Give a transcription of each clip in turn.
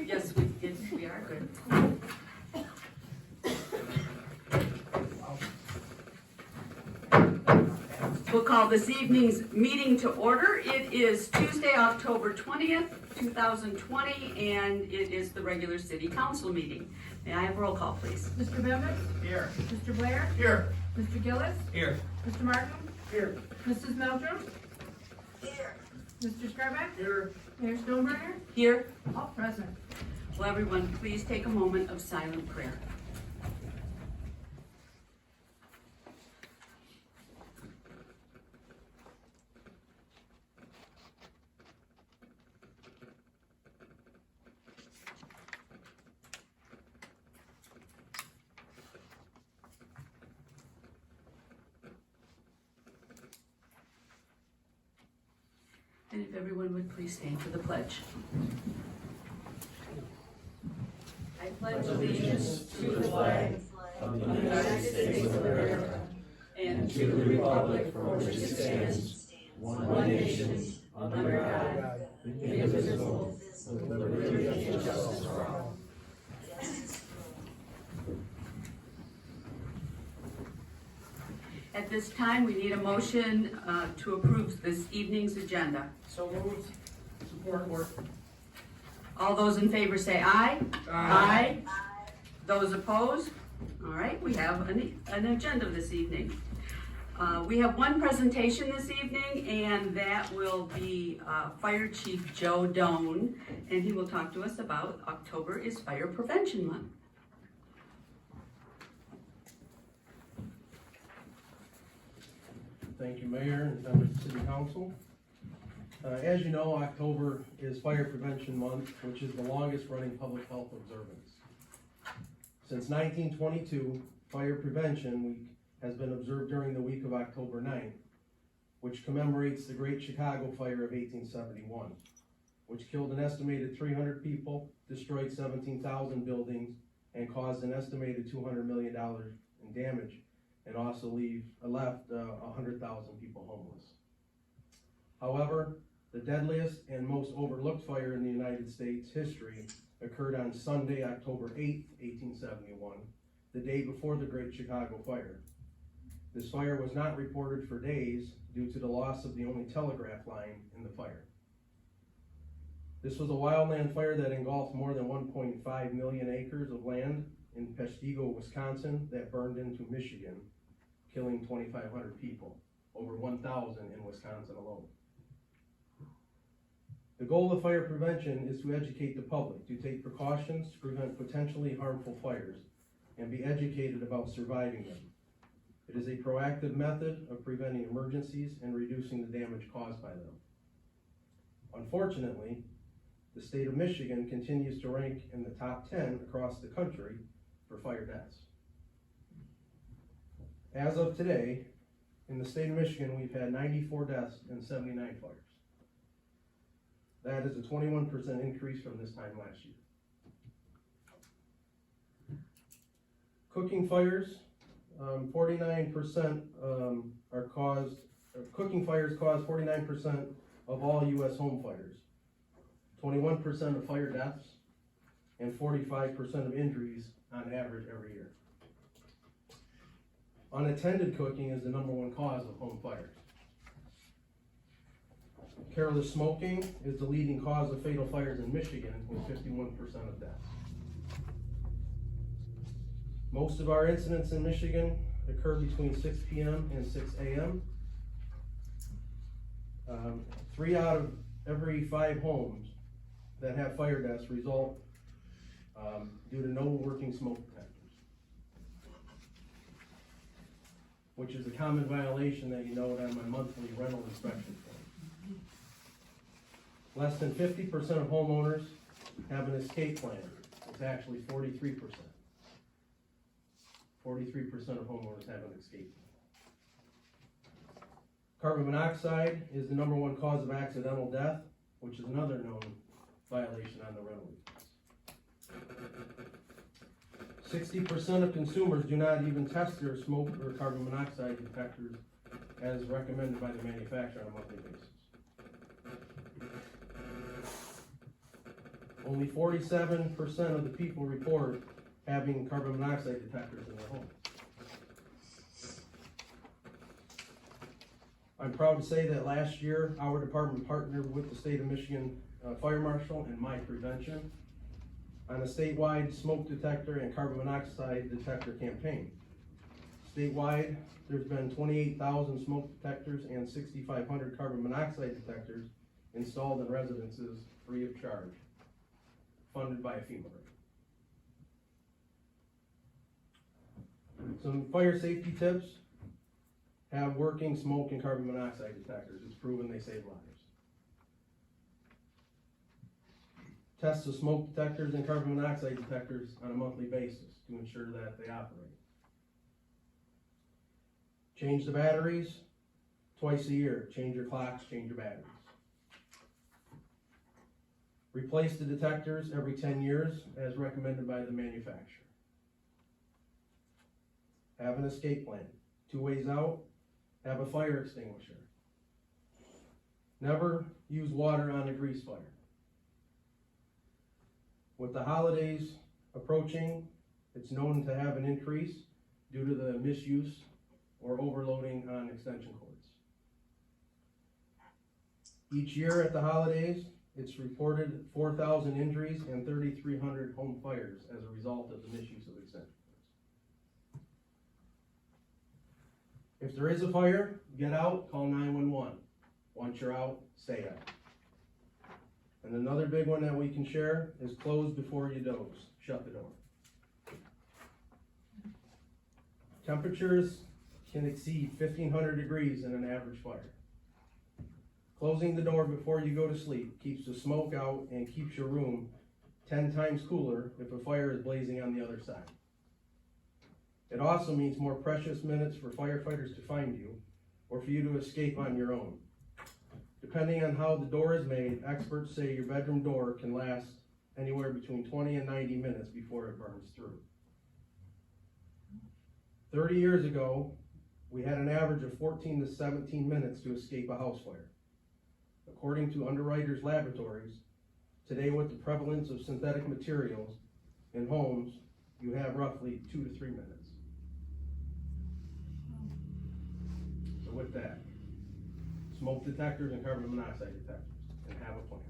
Yes, we are good. We'll call this evening's meeting to order. It is Tuesday, October 20th, 2020, and it is the regular city council meeting. May I have roll call, please? Mr. Bevins? Here. Mr. Blair? Here. Mr. Gillis? Here. Mr. Martin? Here. Mrs. Meldrum? Here. Mr. Scarback? Here. Mayor Stoneburner? Here. All present. Will everyone please take a moment of silent prayer? And if everyone would please stand for the pledge. I pledge allegiance to the flag of the United States of America and to the republic for which it stands, one nation, under God, indivisible, with liberty and justice for all. At this time, we need a motion to approve this evening's agenda. So moved. Support. All those in favor say aye. Aye. Those opposed? All right, we have an agenda this evening. We have one presentation this evening, and that will be Fire Chief Joe Doan, and he will talk to us about October is Fire Prevention Month. Thank you, Mayor and members of the City Council. As you know, October is Fire Prevention Month, which is the longest running public health observance. Since 1922, Fire Prevention Week has been observed during the week of October 9th, which commemorates the Great Chicago Fire of 1871, which killed an estimated 300 people, destroyed 17,000 buildings, and caused an estimated $200 million in damage, and also left 100,000 people homeless. However, the deadliest and most overlooked fire in the United States history occurred on Sunday, October 8th, 1871, the day before the Great Chicago Fire. This fire was not reported for days due to the loss of the only telegraph line in the fire. This was a wildland fire that engulfed more than 1.5 million acres of land in Peshtigo, Wisconsin, that burned into Michigan, killing 2,500 people, over 1,000 in Wisconsin alone. The goal of fire prevention is to educate the public to take precautions to prevent potentially harmful fires and be educated about surviving them. It is a proactive method of preventing emergencies and reducing the damage caused by them. Unfortunately, the state of Michigan continues to rank in the top 10 across the country for fire deaths. As of today, in the state of Michigan, we've had 94 deaths and 79 fires. That is a 21% increase from this time last year. Cooking fires, 49% cooking fires cause 49% of all U.S. home fires, 21% of fire deaths, and 45% of injuries on average every year. Unattended cooking is the #1 cause of home fires. Careless smoking is the leading cause of fatal fires in Michigan, with 51% of deaths. Most of our incidents in Michigan occur between 6 p.m. and 6 a.m. 3 out of every 5 homes that have fire deaths result due to no working smoke detectors, which is a common violation that you note on my monthly rental inspection form. Less than 50% of homeowners have an escape plan. It's actually 43%. 43% of homeowners have an escape plan. Carbon monoxide is the #1 cause of accidental death, which is another known violation on the rental lease. 60% of consumers do not even test their smoke or carbon monoxide detectors as recommended by the manufacturer on a monthly basis. Only 47% of the people report having carbon monoxide detectors in their home. I'm proud to say that last year, our department partnered with the state of Michigan Fire Marshal and My Prevention on a statewide smoke detector and carbon monoxide detector campaign. Statewide, there's been 28,000 smoke detectors and 6,500 carbon monoxide detectors installed in residences free of charge, funded by a FEMA grant. Some fire safety tips: have working smoke and carbon monoxide detectors. It's proven they save lives. Test the smoke detectors and carbon monoxide detectors on a monthly basis to ensure that they operate. Change the batteries twice a year. Change your clocks, change your batteries. Replace the detectors every 10 years as recommended by the manufacturer. Have an escape plan. 2 ways out. Have a fire extinguisher. Never use water on a grease fire. With the holidays approaching, it's known to have an increase due to the misuse or overloading on extension cords. Each year at the holidays, it's reported 4,000 injuries and 3,300 home fires as a result of the misuse of extension cords. If there is a fire, get out, call 911. Once you're out, stay out. And another big one that we can share is close before you doze. Shut the door. Temperatures can exceed 1,500 degrees in an average fire. Closing the door before you go to sleep keeps the smoke out and keeps your room 10 times cooler if a fire is blazing on the other side. It also means more precious minutes for firefighters to find you or for you to escape on your own. Depending on how the door is made, experts say your bedroom door can last anywhere between 20 and 90 minutes before it burns through. 30 years ago, we had an average of 14 to 17 minutes to escape a house fire. According to Underwriters Laboratories, today with the prevalence of synthetic materials in homes, you have roughly 2 to 3 minutes. So with that, smoke detectors and carbon monoxide detectors, and have a plan.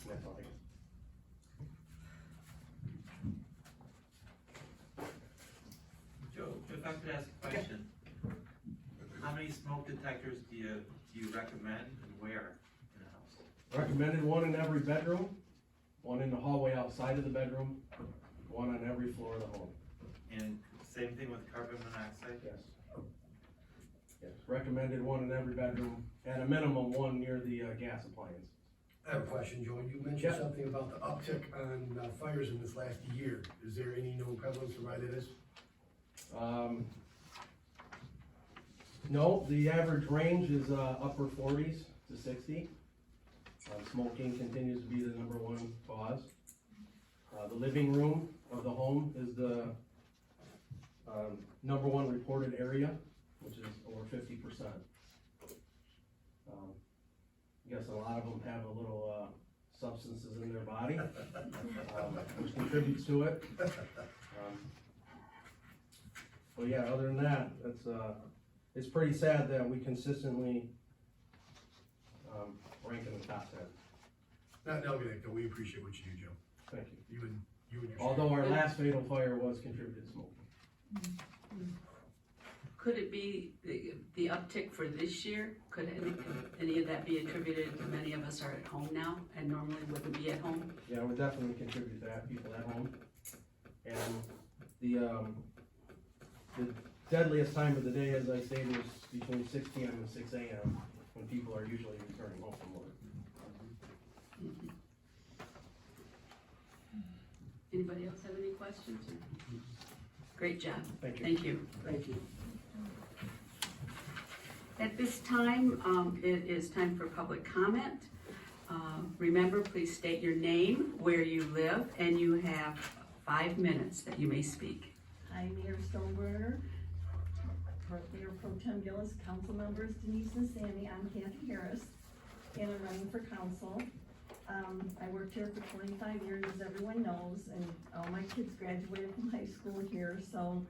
And that's all I got. Joe, if I could ask a question, how many smoke detectors do you recommend and where in a house? Recommended one in every bedroom, one in the hallway outside of the bedroom, one on every floor of the home. And same thing with carbon monoxide? Yes. Yes, recommended one in every bedroom, at a minimum one near the gas appliance. I have a question, Joe. You mentioned Yeah. something about the uptick on fires in this last year. Is there any known prevalence for why that is? No, the average range is upper 40s to 60. Smoking continues to be the #1 cause. The living room of the home is the #1 reported area, which is over 50%. I guess a lot of them have a little substances in their body, which contributes to it. But yeah, other than that, it's pretty sad that we consistently rank in the top 10. Not negative, though. We appreciate what you do, Joe. Thank you. You and your Although our last fatal fire was contributed to smoking. Could it be the uptick for this year? Could any of that be attributed to many of us are at home now and normally wouldn't be at home? Yeah, it would definitely contribute to that, people at home. And the deadliest time of the day, as I stated, is between 6 p.m. and 6 a.m. when people are usually returning home from work. Anybody else have any questions? Great job. Thank you. Thank you. Thank you. At this time, it is time for public comment. Remember, please state your name, where you live, and you have 5 minutes that you may speak. Hi, Mayor Stoneburner, Mayor Pro Tem Gillis, council members Denise and Sammy. I'm Kathy Harris, and I'm running for council. I worked here for 25 years, as everyone knows, and all my kids graduated from high school here, so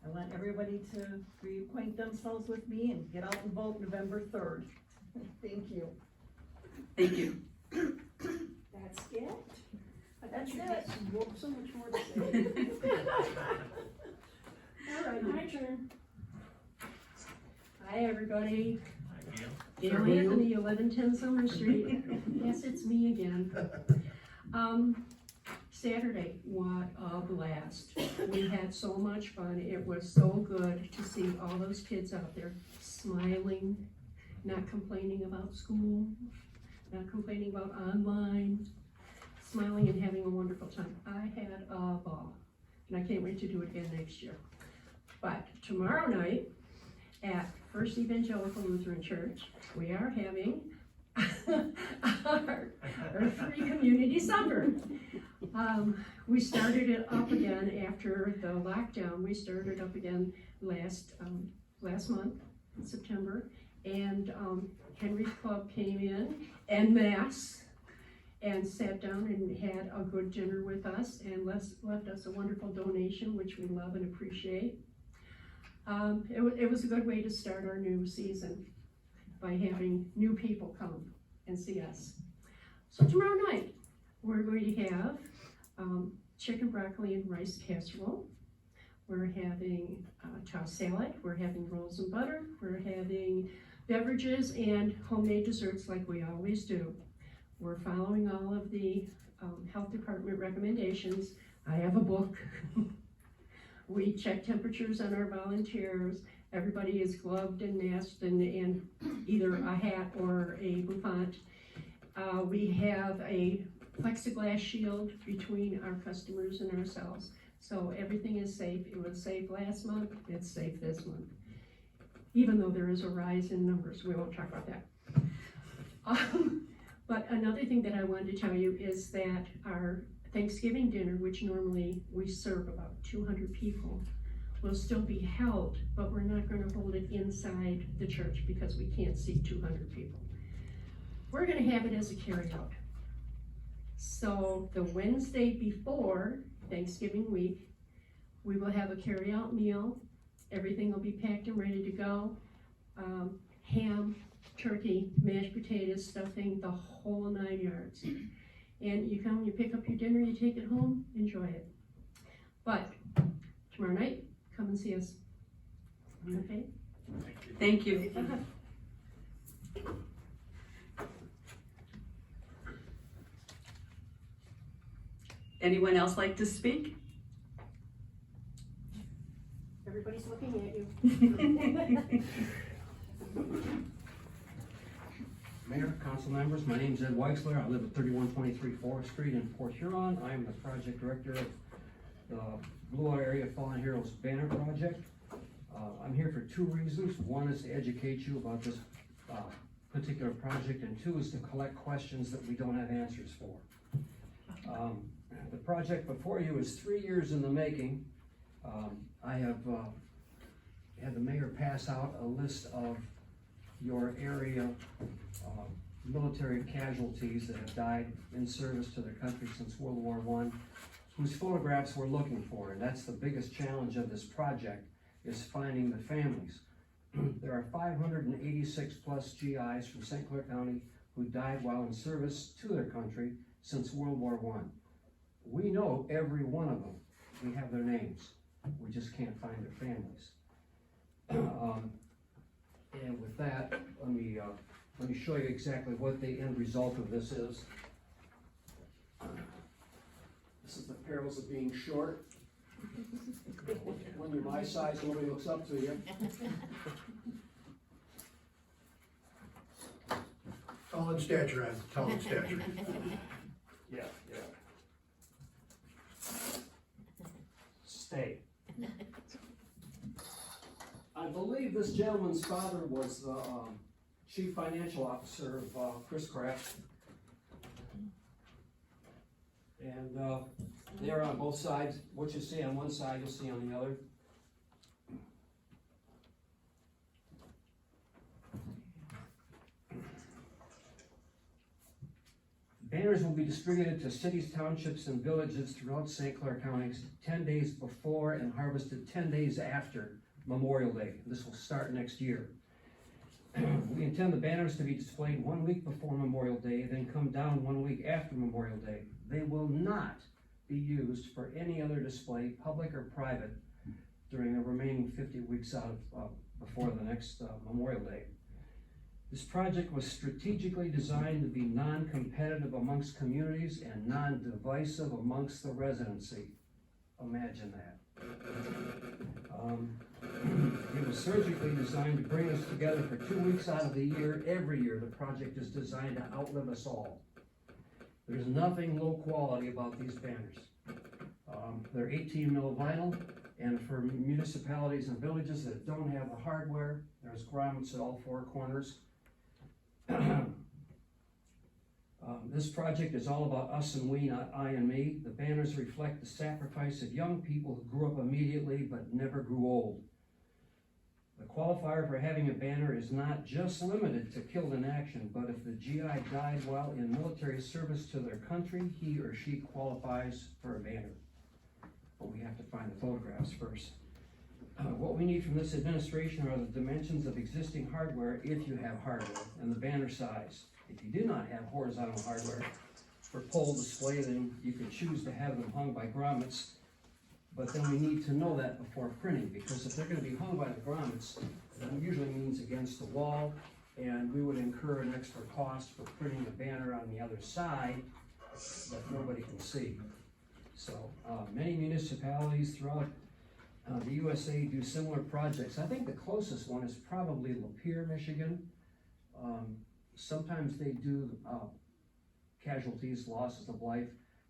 I want everybody to reacquaint themselves with me and get out and vote November 3rd. Thank you. Thank you. That's it? That's it. So much more to say. All right, my turn. Hi, everybody. Hi, Gail. Gail Anthony, 1110 Summer Street. Yes, it's me again. Saturday, what a blast. We had so much fun. It was so good to see all those kids out there smiling, not complaining about school, not complaining about online, smiling and having a wonderful time. I had a ball, and I can't wait to do it again next year. But tomorrow night at First Evangelical Lutheran Church, we are having our free community supper. We started it up again after the lockdown. We started up again last month, in September, and Henry's Club came in en masse and sat down and had a good dinner with us and left us a wonderful donation, which we love and appreciate. It was a good way to start our new season by having new people come and see us. So tomorrow night, we're going to have chicken, broccoli, and rice casserole. We're having tossed salad. We're having rolls and butter. We're having beverages and homemade desserts like we always do. We're following all of the health department recommendations. I have a book. We check temperatures on our volunteers. Everybody is gloved and masked and either a hat or a bouffant. We have a plexiglass shield between our customers and ourselves. So everything is safe. It was safe last month, it's safe this month. Even though there is a rise in numbers, we won't talk about that. But another thing that I wanted to tell you is that our Thanksgiving dinner, which normally we serve about 200 people, will still be held, but we're not going to hold it inside the church because we can't seat 200 people. We're going to have it as a carryout. So the Wednesday before Thanksgiving week, we will have a carryout meal. Everything will be packed and ready to go. Ham, turkey, mashed potatoes, stuffing, the whole 9 yards. And you come, you pick up your dinner, you take it home, enjoy it. But tomorrow night, come and see us. Okay? Thank you. Anyone else like to speak? Everybody's looking at you. Mayor, council members, my name is Ed Weixler. I live at 3123 Forest Street in Port Huron. I am the project director of the Blue Water Area Fallen Heroes Banner Project. I'm here for two reasons. One is to educate you about this particular project, and two is to collect questions that we don't have answers for. The project before you is 3 years in the making. I have had the mayor pass out a list of your area military casualties that have died in service to their country since World War I, whose photographs we're looking for, and that's the biggest challenge of this project, is finding the families. There are 586 plus GIs from St. Clair County who died while in service to their country since World War I. We know every one of them. We have their names. We just can't find their families. And with that, let me show you exactly what the end result of this is. This is the perils of being short. When you're my size, nobody looks up to you. Tall in stature, Ed, tall in stature. Yeah. Stay. I believe this gentleman's father was the chief financial officer of Chris Kraft. And they're on both sides. What you see on one side, you'll see on the other. Banners will be distributed to cities, townships, and villages throughout St. Clair County 10 days before and harvested 10 days after Memorial Day. This will start next year. We intend the banners to be displayed 1 week before Memorial Day, then come down 1 week after Memorial Day. They will not be used for any other display, public or private, during the remaining 50 weeks out of, before the next Memorial Day. This project was strategically designed to be non-competitive amongst communities and non-divisive amongst the residency. Imagine that. It was surgically designed to bring us together for 2 weeks out of the year. Every year, the project is designed to outlive us all. There's nothing low quality about these banners. They're 18 mil vinyl, and for municipalities and villages that don't have the hardware, there's grommets at all four corners. This project is all about us and we, not I and me. The banners reflect the sacrifice of young people who grew up immediately but never grew old. The qualifier for having a banner is not just limited to killed in action, but if the GI died while in military service to their country, he or she qualifies for a banner. But we have to find the photographs first. What we need from this administration are the dimensions of existing hardware, if you have hardware, and the banner size. If you do not have horizontal hardware for pole display, then you can choose to have them hung by grommets. But then we need to know that before printing, because if they're going to be hung by the grommets, that usually means against the wall, and we would incur an extra cost for printing a banner on the other side that nobody can see. So many municipalities throughout the USA do similar projects. I think the closest one is probably Lapeer, Michigan. Sometimes they do casualties, losses of life,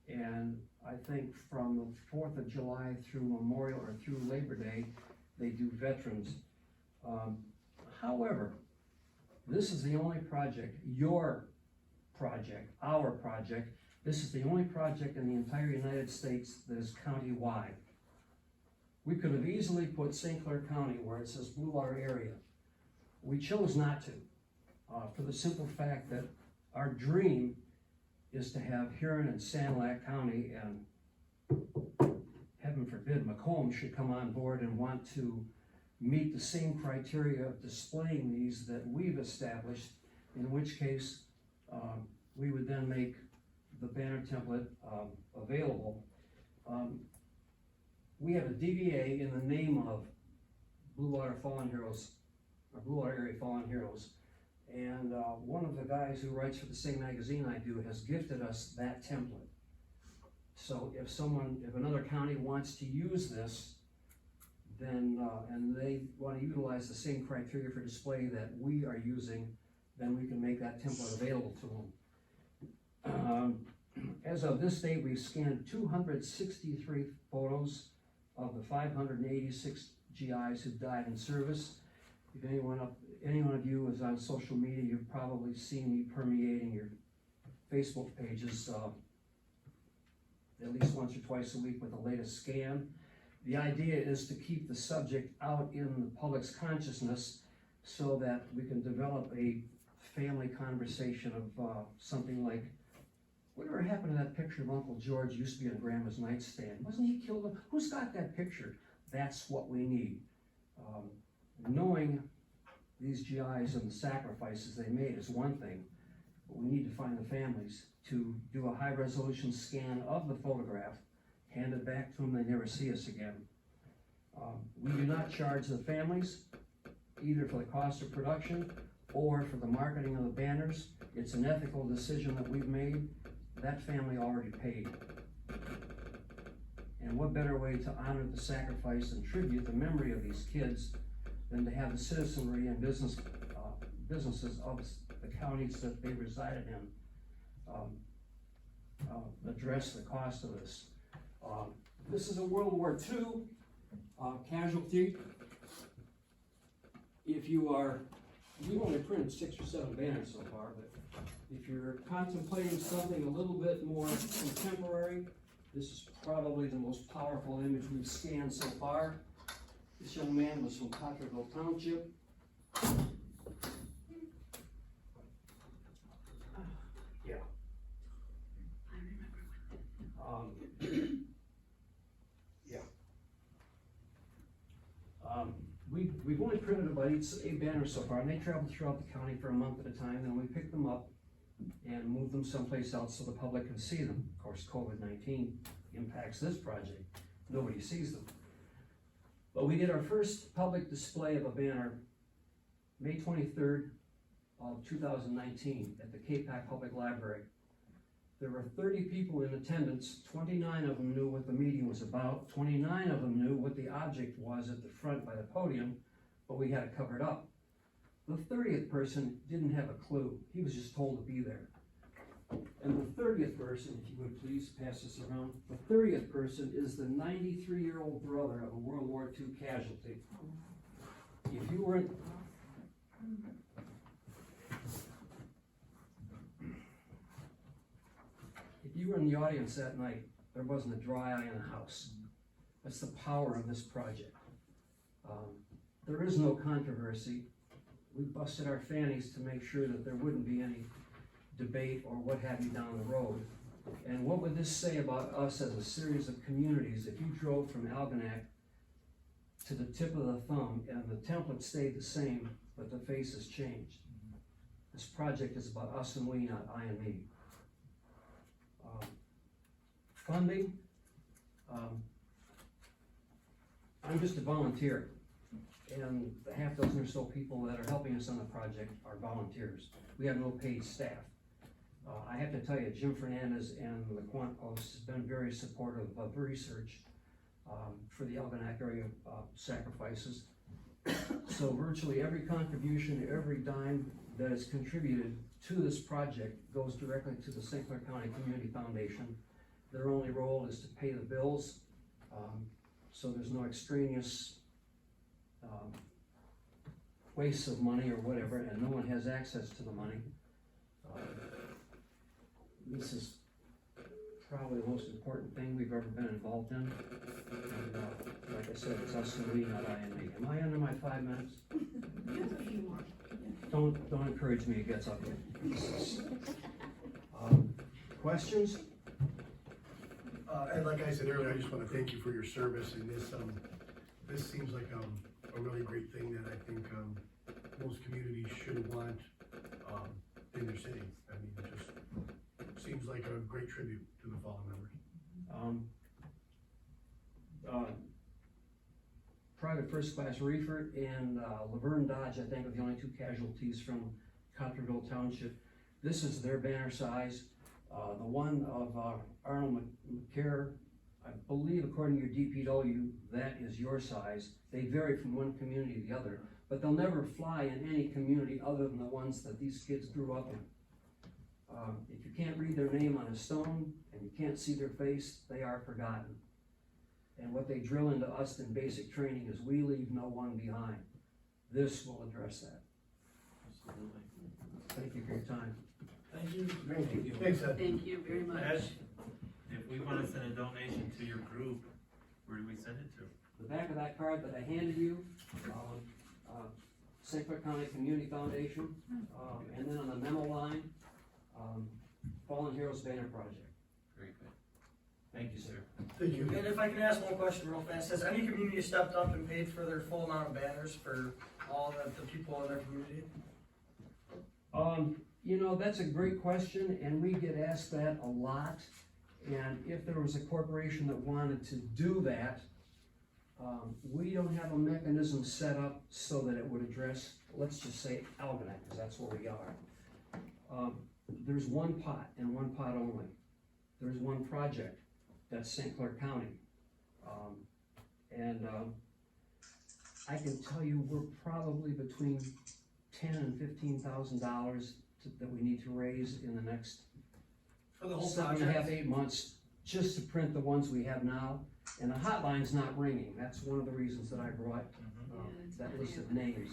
and I think from the 4th of July through Memorial or through Labor Day, they do veterans. However, this is the only project, your project, our project, this is the only project in the entire United States that is county-wide. We could have easily put St. Clair County where it says Blue Water area. We chose not to, for the simple fact that our dream is to have Huron and Sanilac County, and heaven forbid Macomb should come on board and want to meet the same criteria of displaying these that we've established, in which case we would then make the banner template available. We have a DBA in the name of Blue Water Fallen Heroes, or Blue Water Area Fallen Heroes. And one of the guys who writes for the same magazine I do has gifted us that template. So if another county wants to use this, then, and they want to utilize the same criteria for display that we are using, then we can make that template available to them. As of this date, we've scanned 263 photos of the 586 GIs who died in service. If anyone of you is on social media, you've probably seen me permeating your Facebook pages at least once or twice a week with the latest scan. The idea is to keep the subject out in the public's consciousness so that we can develop a family conversation of something like, whatever happened to that picture of Uncle George used to be on Grandma's nightstand? Wasn't he killed? Who's got that picture? That's what we need. Knowing these GIs and the sacrifices they made is one thing, but we need to find the families to do a high resolution scan of the photograph, hand it back to them, they never see us again. We do not charge the families either for the cost of production or for the marketing of the banners. It's an ethical decision that we've made. That family already paid. And what better way to honor the sacrifice and tribute the memory of these kids than to have the citizenry and businesses of the counties that they resided in address the cost of this. This is a World War II casualty. We've only printed 6 or 7 banners so far, but if you're contemplating something a little bit more contemporary, this is probably the most powerful image we've scanned so far. This young man was from Cotterville Township. Yeah. we've only printed about 8 banners so far, and they travel throughout the county for a month at a time, then we pick them up and move them someplace else so the public can see them. Of course, COVID-19 impacts this project, nobody sees them. But we did our first public display of a banner May 23rd of 2019 at the K-Pac Public Library. There were 30 people in attendance, 29 of them knew what the meeting was about, 29 of them knew what the object was at the front by the podium, but we had it covered up. The 30th person didn't have a clue, he was just told to be there. And the 30th person, if you would please pass this around, the 30th person is the 93-year-old brother of a World War II casualty. If you were in the audience that night, there wasn't a dry eye in the house. That's the power of this project. There is no controversy. We busted our fannies to make sure that there wouldn't be any debate or what have you down the road. And what would this say about us as a series of communities if you drove from Algonac to the tip of the thumb and the template stayed the same, but the faces changed? This project is about us and we, not I and me. Funding, I'm just a volunteer, and the half dozen or so people that are helping us on the project are volunteers. We have no paid staff. I have to tell you, Jim Fernandez and the Quant Post has been very supportive of research for the Algonac area sacrifices. So virtually every contribution, every dime that is contributed to this project goes directly to the St. Clair County Community Foundation. Their only role is to pay the bills, so there's no extraneous waste of money or whatever, and no one has access to the money. This is probably the most important thing we've ever been involved in. And like I said, it's us and we, not I and me. Am I under my 5 minutes? Don't encourage me, it gets up here. Questions? And like I said earlier, I just want to thank you for your service, and this seems like a really great thing that I think most communities should want in their city. I mean, it just seems like a great tribute to the fallen members. Private First Class Reefer and Laverne Dodge, I think, are the only 2 casualties from Cotterville Township. This is their banner size. The one of Arnold McCare, I believe according to your DPW, that is your size. They vary from one community to the other, but they'll never fly in any community other than the ones that these kids grew up in. If you can't read their name on a stone and you can't see their face, they are forgotten. And what they drill into us in basic training is we leave no one behind. This will address that. Absolutely. Thank you for your time. Thank you. Thank you. Thanks, Ed. Thank you very much. Ed, if we want to send a donation to your group, where do we send it to? The back of that card that I handed you, St. Clair County Community Foundation, and then on the memo line, Fallen Heroes Banner Project. Very good. Thank you, sir. Thank you. And if I can ask one question real fast, has any community stepped up and paid for their full amount of banners for all the people in their community? You know, that's a great question, and we get asked that a lot. And if there was a corporation that wanted to do that, we don't have a mechanism set up so that it would address, let's just say Algonac, because that's where we are. There's one pot and one pot only. There's one project, that's St. Clair County. I can tell you we're probably between $10,000 and $15,000 that we need to raise in the next For the whole 7.5, project? 8 months, just to print the ones we have now. And the hotline's not ringing. That's one of the reasons that I brought that list of names.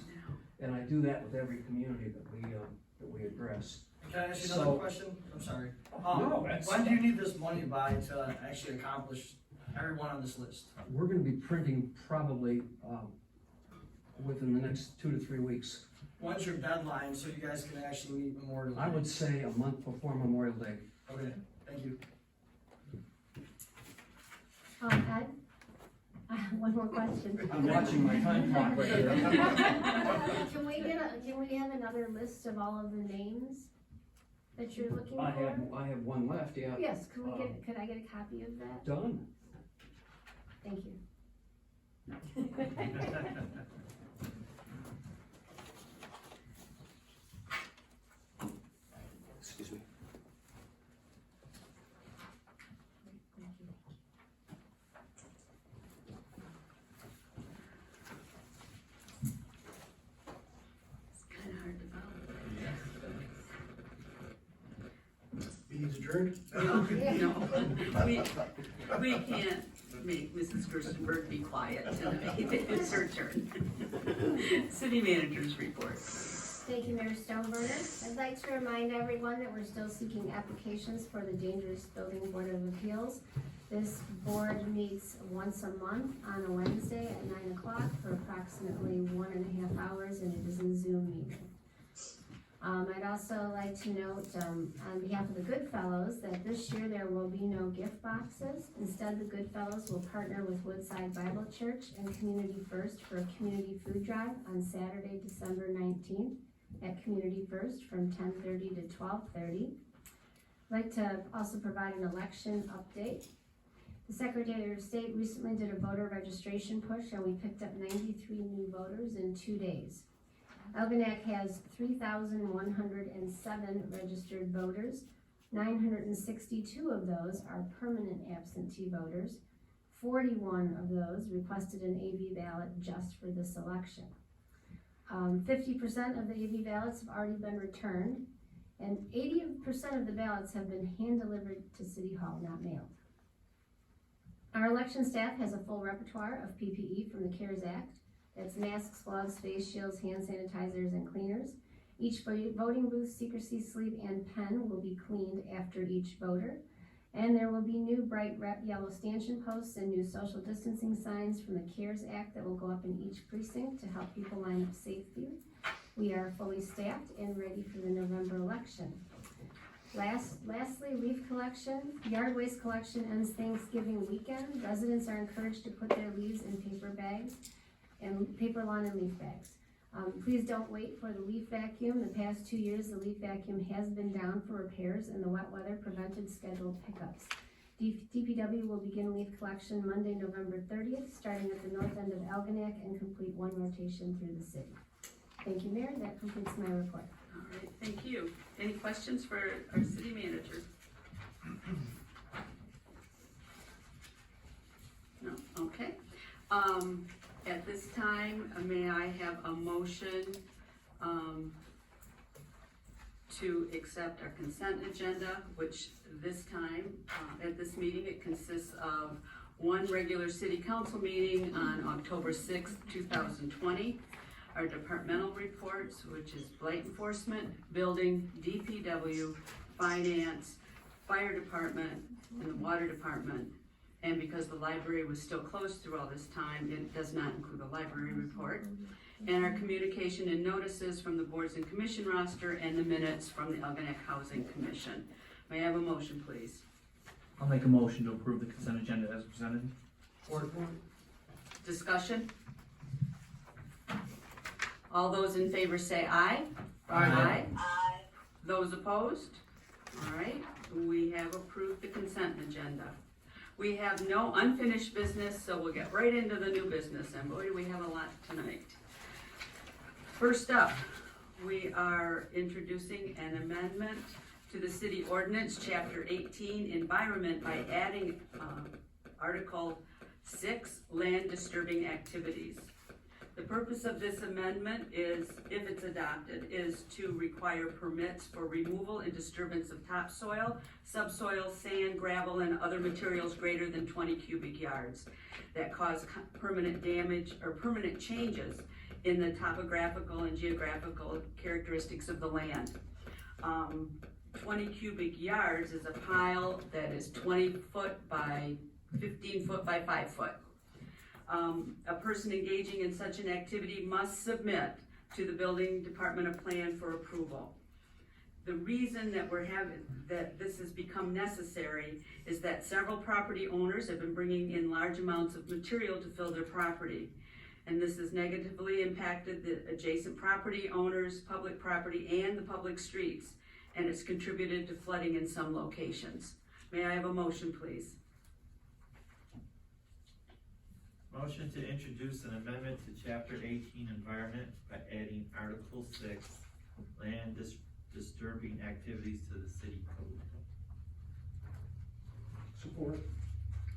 And I do that with every community that we address. Can I ask you another question? I'm sorry. No, that's- When do you need this money by to actually accomplish everyone on this list? We're gonna be printing probably within the next 2 to 3 weeks. When's your deadline so you guys can actually meet Memorial Day? I would say a month before Memorial Day. Okay, thank you. Ed, one more question. I'm watching my time clock right here. Can we have another list of all of the names that you're looking I for? have one left, yeah. Yes, could I get a copy of that? Done. Thank you. Excuse me. It's kinda hard to follow. Meeting's adjourned? No, we can't make Mrs. Gerstenberg be quiet tonight. It's her turn. City manager's report. Thank you, Mayor Stoneburner. I'd like to remind everyone that we're still seeking applications for the Dangerous Building Board of Appeals. This board meets once a month on a Wednesday at 9 o'clock for approximately 1.5 hours, and it is a Zoom meeting. I'd also like to note, on behalf of the Goodfellows, that this year there will be no gift boxes. Instead, the Goodfellows will partner with Woodside Bible Church and Community First for a community food drive on Saturday, December 19th at Community First from 10:30 to 12:30. I'd like to also provide an election update. The Secretary of State recently did a voter registration push, and we picked up 93 new voters in 2 days. Algonac has 3,107 registered voters. 962 of those are permanent absentee voters. 41 of those requested an AV ballot just for this election. 50% of the AV ballots have already been returned, and 80% of the ballots have been hand-delivered to City Hall, not mailed. Our election staff has a full repertoire of PPE from the CARES Act. That's masks, gloves, face shields, hand sanitizers, and cleaners. Each voting booth, secrecy sleeve, and pen will be cleaned after each voter. And there will be new bright red yellow stanchion posts and new social distancing signs from the CARES Act that will go up in each precinct to help people line up safely. We are fully staffed and ready for the November election. Lastly, leaf collection. Yard waste collection ends Thanksgiving weekend. Residents are encouraged to put their leaves in paper bags and paper lawn and leaf bags. Please don't wait for the leaf vacuum. The past 2 years, the leaf vacuum has been down for repairs and the wet weather prevented scheduled pickups. DPW will begin leaf collection Monday, November 30th, starting at the north end of Algonac and complete one rotation through the city. Thank you, Mayor. That completes my report. All right, thank you. Any questions for our city manager? No, okay. At this time, may I have a motion to accept our consent agenda, which this time, at this meeting, it consists of one regular city council meeting on October 6th, 2020, our departmental reports, which is blight enforcement, building, DPW, finance, fire department, and the water department. And because the library was still closed through all this time, it does not include the library report. And our communication and notices from the boards and commission roster and the minutes from the Algonac Housing Commission. May I have a motion, please? I'll make a motion to approve the consent agenda as presented. Discussion? All those in favor say aye. Aye. Aye. Those opposed? All right, we have approved the consent agenda. We have no unfinished business, so we'll get right into the new business, and boy, do we have a lot tonight. First up, we are introducing an amendment to the city ordinance, chapter 18, environment, by adding article 6, land disturbing activities. The purpose of this amendment is, if it's adopted, is to require permits for removal and disturbance of topsoil, subsoil, sand, gravel, and other materials greater than 20 cubic yards that cause permanent damage or permanent changes in the topographical and geographical characteristics of the land. 20 cubic yards is a pile that is 20 foot by 15 foot by 5 foot. A person engaging in such an activity must submit to the building department a plan for approval. the reason that that this has become necessary is that several property owners have been bringing in large amounts of material to fill their property. And this has negatively impacted the adjacent property owners, public property, and the public streets, and it's contributed to flooding in some locations. May I have a motion, please? Motion to introduce an amendment to chapter 18 environment by adding article 6, land disturbing activities to the city code. Support.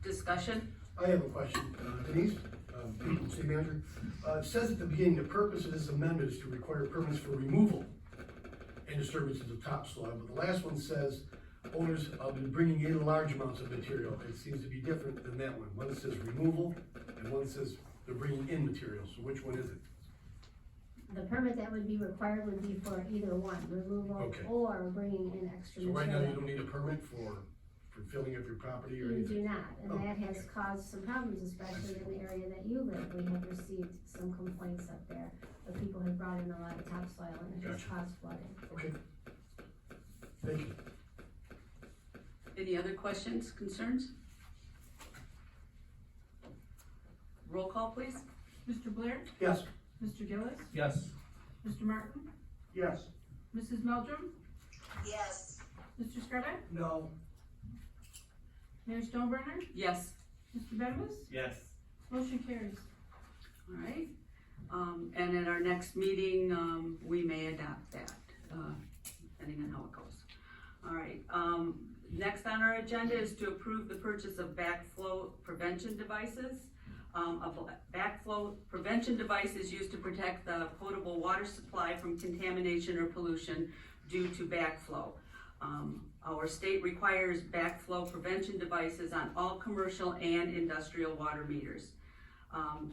Discussion? I have a question. Denise, city manager, it says at the beginning, the purpose of this amendment is to require permits for removal and disturbance of the topsoil, but the last one says owners have been bringing in large amounts of material. It seems to be different than that one. One says removal, and one says they're bringing in material, so which one is it? The permit that would be required would be for either one, removal Okay. or bringing in extra So right now, you material. don't need a permit for filling up your property or You anything? do not, and Oh. that has caused some problems, especially in the area that you live. We have received some complaints up there, where people have brought in a lot of topsoil and it has Gotcha. caused flooding. Okay. Thank you. Any other questions, concerns? Roll call, please. Mr. Blair? Yes. Mr. Gillis? Yes. Mr. Martin? Yes. Mrs. Meldrum? Yes. Mr. Scarback? No. Mayor Stoneburner? Yes. Mr. Bembas? Yes. Motion carries. All right, and at our next meeting, we may adopt that, depending on how it goes. All right, next on our agenda is to approve the purchase of backflow prevention devices. Backflow prevention devices used to protect the potable water supply from contamination or pollution due to backflow. Our state requires backflow prevention devices on all commercial and industrial water meters.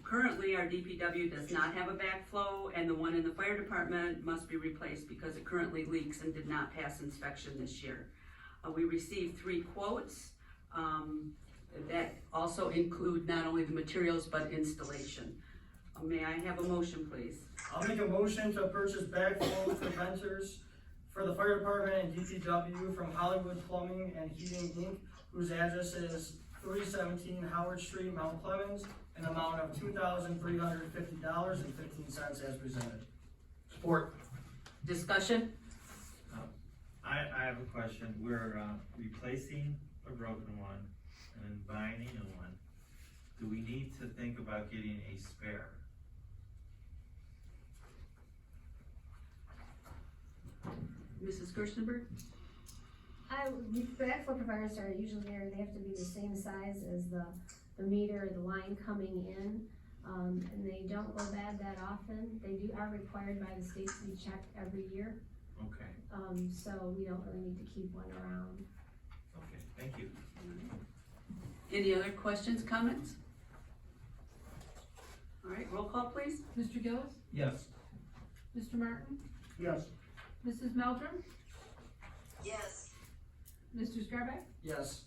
Currently, our DPW does not have a backflow, and the one in the fire department must be replaced because it currently leaks and did not pass inspection this year. We received 3 quotes that also include not only the materials but installation. May I have a motion, please? I'll make a motion to purchase backflow preventers for the fire department and DPW from Hollywood Plumbing and Heating Inc., whose address is 317 Howard Street, Mount Clemens, an amount of $2,350.15 as presented. Support. Discussion? I have a question. We're replacing a broken one and buying a new one. Do we need to think about getting a spare? Mrs. Gerstenberg? Backflow preventers are usually they have to be the same size as the meter, the line coming in. And they don't go bad that often. They are required by the state to be checked every year. Okay, So we don't really need to keep one around. okay, thank you. Any other questions, comments? All right, roll call, please. Mr. Gillis? Yes. Mr. Martin? Yes. Mrs. Meldrum? Yes. Mr. Scarback? Yes.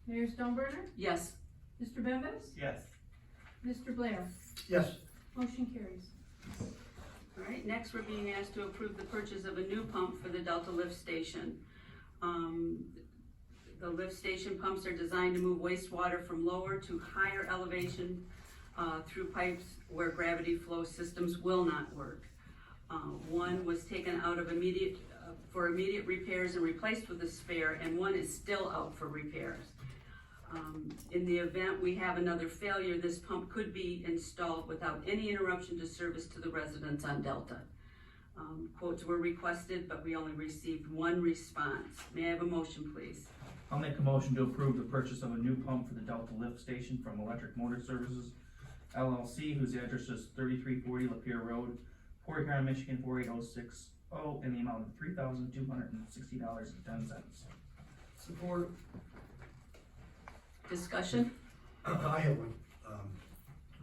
Mayor Stoneburner? Yes. Mr. Bembas? Yes. Mr. Blair? Yes. Motion carries. All right, next we're being asked to approve the purchase of a new pump for the Delta Lift Station. The lift station pumps are designed to move wastewater from lower to higher elevation through pipes where gravity flow systems will not work. One was taken out of immediate repairs and replaced with a spare, and one is still out for repairs. In the event we have another failure, this pump could be installed without any interruption to service to the residents on Delta. Quotes were requested, but we only received 1 response. May I have a motion, please? I'll make a motion to approve the purchase of a new pump for the Delta Lift Station from Electric Motor Services LLC, whose address is 3340 Lapeer Road, Port Huron, Michigan 48060, in the amount of $3,260.10. Support. Discussion? I have one.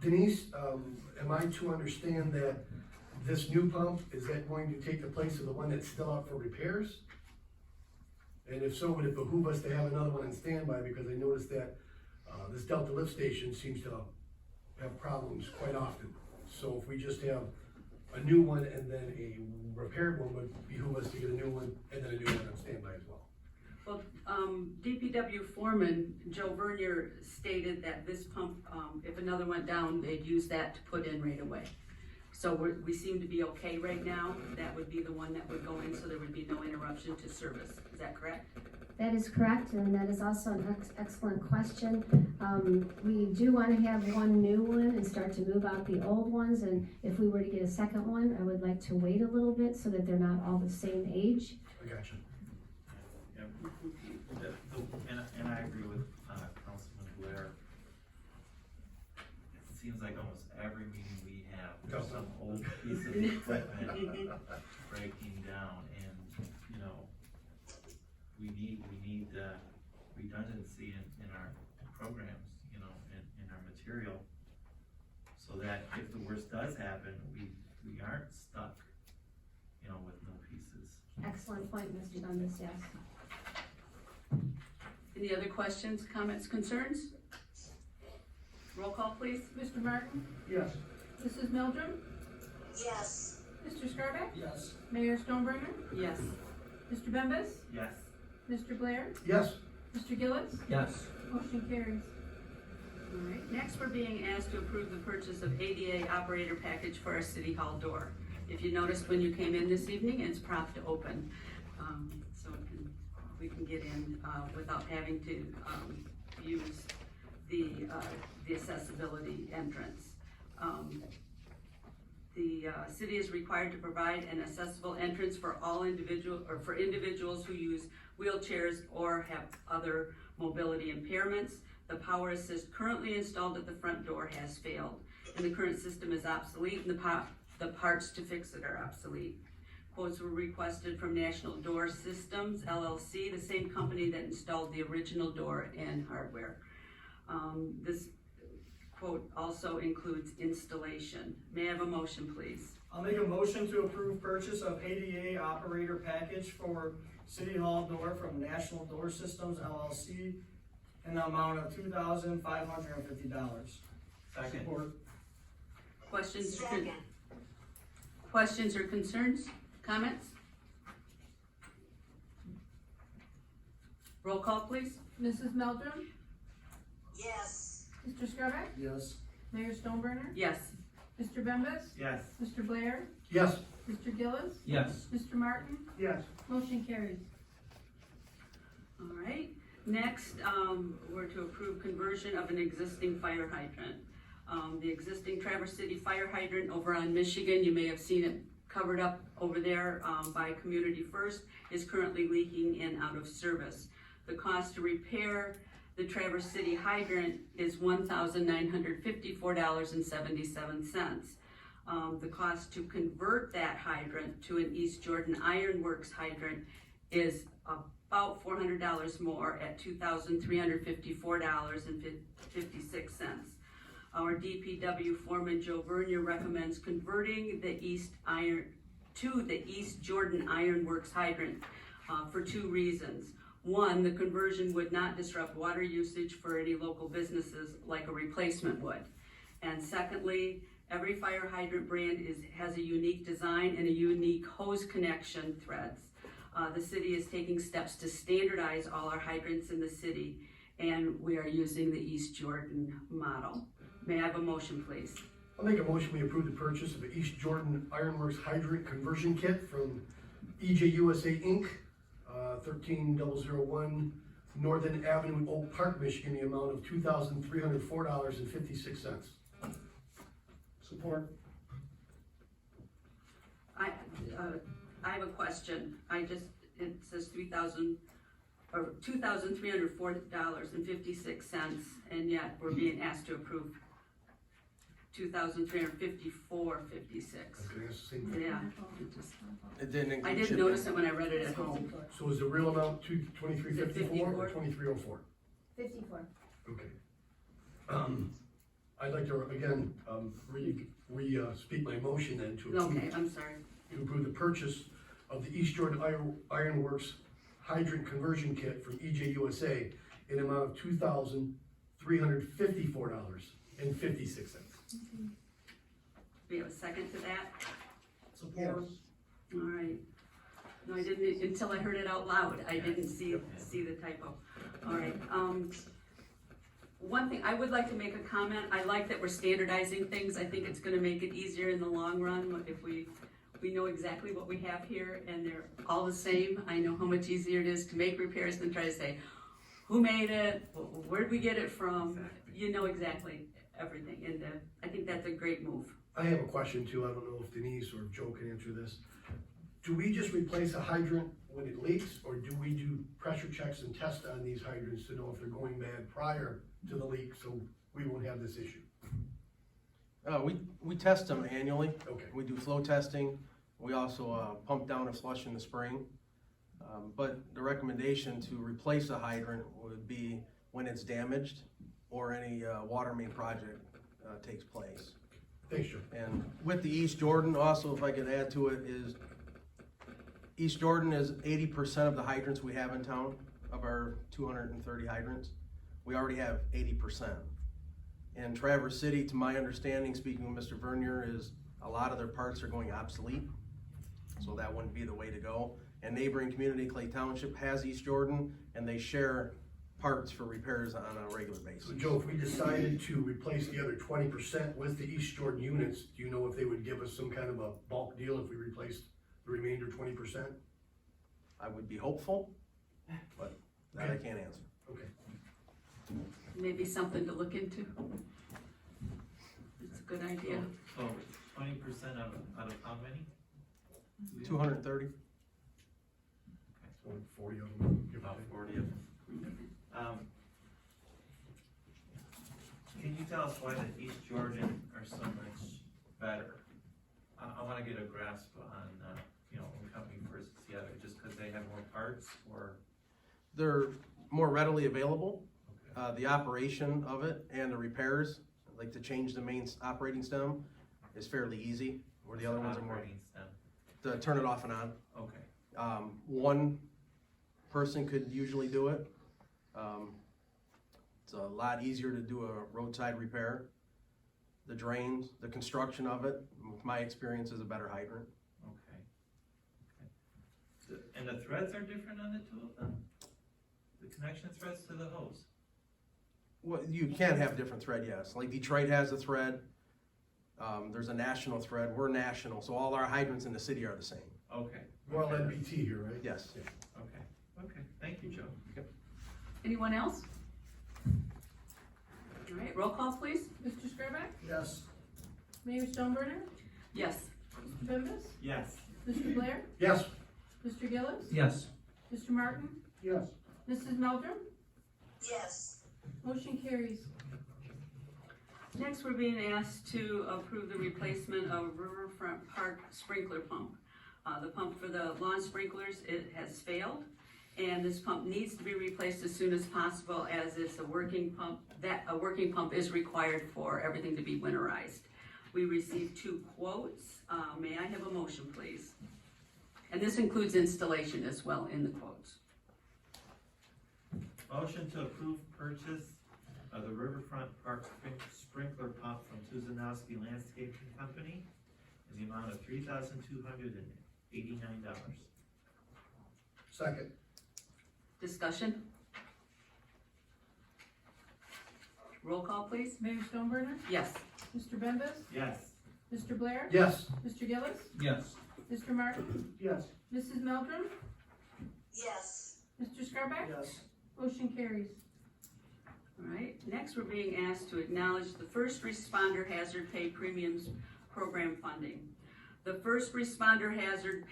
Denise, am I to understand that this new pump, is that going to take the place of the one that's still out for repairs? And if so, would it behoove us to have another one on standby, because I noticed that this Delta Lift Station seems to have problems quite often. So if we just have a new one and then a repaired one would behoove us to get a new one and then a new one on standby as well. Well, DPW foreman Joe Vernier stated that this pump, if another went down, they'd use that to put in right away. So we seem to be okay right now. That would be the one that would go in, so there would be no interruption to service. Is that correct? That is correct, and that is also an excellent question. We do want to have one new one and start to move out the old ones, and if we were to get a second one, I would like to wait a little bit so that they're not all the same age. I got you. Yep. And I agree with, Councilman Blair. It seems like almost every meeting we have, there's some old piece of equipment breaking down, and, you know, we need redundancy in our programs, you know, in our material, so that if the worst does happen, we aren't stuck, you know, with no pieces. Excellent point, Mr. Dundas, yes. Any other questions, comments, concerns? Roll call, please. Mr. Martin? Yes. Mrs. Meldrum? Yes. Mr. Scarback? Yes. Mayor Stoneburner? Yes. Mr. Bembas? Yes. Mr. Blair? Yes. Mr. Gillis? Yes. Motion carries. All right, next we're being asked to approve the purchase of ADA operator package for our city hall door. If you noticed when you came in this evening, it's propped open, so we can get in without having to use the accessibility entrance. The city is required to provide an accessible entrance for all individuals who use wheelchairs or have other mobility impairments. The power assist currently installed at the front door has failed, and the current system is obsolete, and the parts to fix it are obsolete. Quotes were requested from National Door Systems, LLC, the same company that installed the original door and hardware. This quote also includes installation. May I have a motion, please? I'll make a motion to approve purchase of ADA operator package for City Hall door from National Door Systems LLC in the amount of $2,550. Second. Questions or concerns, comments? Roll call, please. Mrs. Meldrum? Yes. Mr. Scarback? Yes. Mayor Stoneburner? Yes. Mr. Bembas? Yes. Mr. Blair? Yes. Mr. Gillis? Yes. Mr. Martin? Yes. Motion carries. All right, next, we're to approve conversion of an existing fire hydrant. The existing Traverse City fire hydrant over on Michigan, you may have seen it covered up over there by Community First, is currently leaking and out of service. The cost to repair the Traverse City hydrant is $1,954.77. The cost to convert that hydrant to an East Jordan Iron Works hydrant is about $400 more at $2,354.56. Our DPW foreman Joe Vernier recommends converting the East Jordan Iron Works hydrant for two reasons. One, the conversion would not disrupt water usage for any local businesses like a replacement would. And secondly, every fire hydrant brand has a unique design and a unique hose connection threads. The city is taking steps to standardize all our hydrants in the city, and we are using the East Jordan model. May I have a motion, please? I'll make a motion, we approve the purchase of the East Jordan Ironworks hydrant conversion kit from EJ USA Inc., 13001 Northern Avenue, Oak Park, Michigan, the amount of $2,304.56. Support. I have a question. It says $2,304.56, and yet we're being asked to approve $2,354.56. Okay, that's the same thing. Yeah, It didn't include I didn't shipping. notice it when I read it at home. So is the real amount $23.54 or 2304? 54. Okay. I'd like to, again, speak my motion then to approve. Okay, I'm sorry. To approve the purchase of the East Jordan Ironworks hydrant conversion kit from EJ USA in an amount of $2,354.56. We have a second to that? Support. All right. No, I didn't, until I heard it out loud, I didn't see the typo. All right, one thing, I would like to make a comment, I like that we're standardizing things, I think it's gonna make it easier in the long run if we know exactly what we have here and they're all the same. I know how much easier it is to make repairs than try to say, who made it, where'd we get it from? You know exactly everything, and I think that's a great move. I have a question too, I don't know if Denise or Joe can answer this. Do we just replace a hydrant when it leaks, or do we do pressure checks and tests on these hydrants to know if they're going bad prior to the leak, so we won't have this issue? We test them annually. Okay. We do flow testing. We also pump down a flush in the spring. But the recommendation to replace a hydrant would be when it's damaged or any water main project takes place. Thanks, Joe. And with the East Jordan, also, if I could add to it, is East Jordan is 80% of the hydrants we have in town, of our 230 hydrants. We already have 80%. And Traverse City, to my understanding, speaking with Mr. Vernier, is a lot of their parts are going obsolete. So that wouldn't be the way to go. And neighboring community, Clay Township, has East Jordan, and they share parts for repairs on a regular basis. So Joe, if we decided to replace the other 20% with the East Jordan units, do you know if they would give us some kind of a bulk deal if we replaced the remainder 20%? I would be hopeful, but that I can't answer. Okay. Maybe something to look into. It's a good idea. So 20% out of how many? 230. So 40 of them. give or About take. 40 of them. Can you tell us why the East Jordan are so much better? I wanna get a grasp on, one company versus the other, just cause they have more parts, or? They're more readily available. The operation of it and the repairs, like to change the main operating stem, is fairly easy, where the other ones are more, Operating stem. to turn it off and on. Okay, One person could usually do it. It's a lot easier to do a roadside repair. The drains, the construction of it, with my experience, is a better hydrant. okay. And the threads are different on the two of them? The connection threads to the hose? Well, you can have different thread, yes. Like Detroit has a thread. There's a national thread. We're national, so all our hydrants in the city are the same. Okay. We're all NBT here, right? Yes. Okay, thank you, Joe. Anyone else? All right, roll call, please. Mr. Skrillex? Yes. Mayor Stoneburner? Yes. Mr. Bembas? Yes. Mr. Blair? Yes. Mr. Gillis? Yes. Mr. Martin? Yes. Mrs. Meldrum? Yes. Motion carries. Next, we're being asked to approve the replacement of Riverfront Park sprinkler pump. The pump for the lawn sprinklers, it has failed, and this pump needs to be replaced as soon as possible, as it's a working pump. A working pump is required for everything to be winterized. We received 2 quotes. May I have a motion, please? And this includes installation as well in the quotes. Motion to approve purchase of the Riverfront Park sprinkler pump from Tuzanowski Landscaping Company in the amount of $3,289. Second. Discussion? Roll call, please. Mayor Stoneburner? Yes. Mr. Bembas? Yes. Mr. Blair? Yes. Mr. Gillis? Yes. Mr. Martin? Yes. Mrs. Meldrum? Yes. Mr. Skrillex? Yes. Motion carries. All right, next we're being asked to acknowledge the First Responder Hazard Pay Premiums Program funding. The First Responder Hazard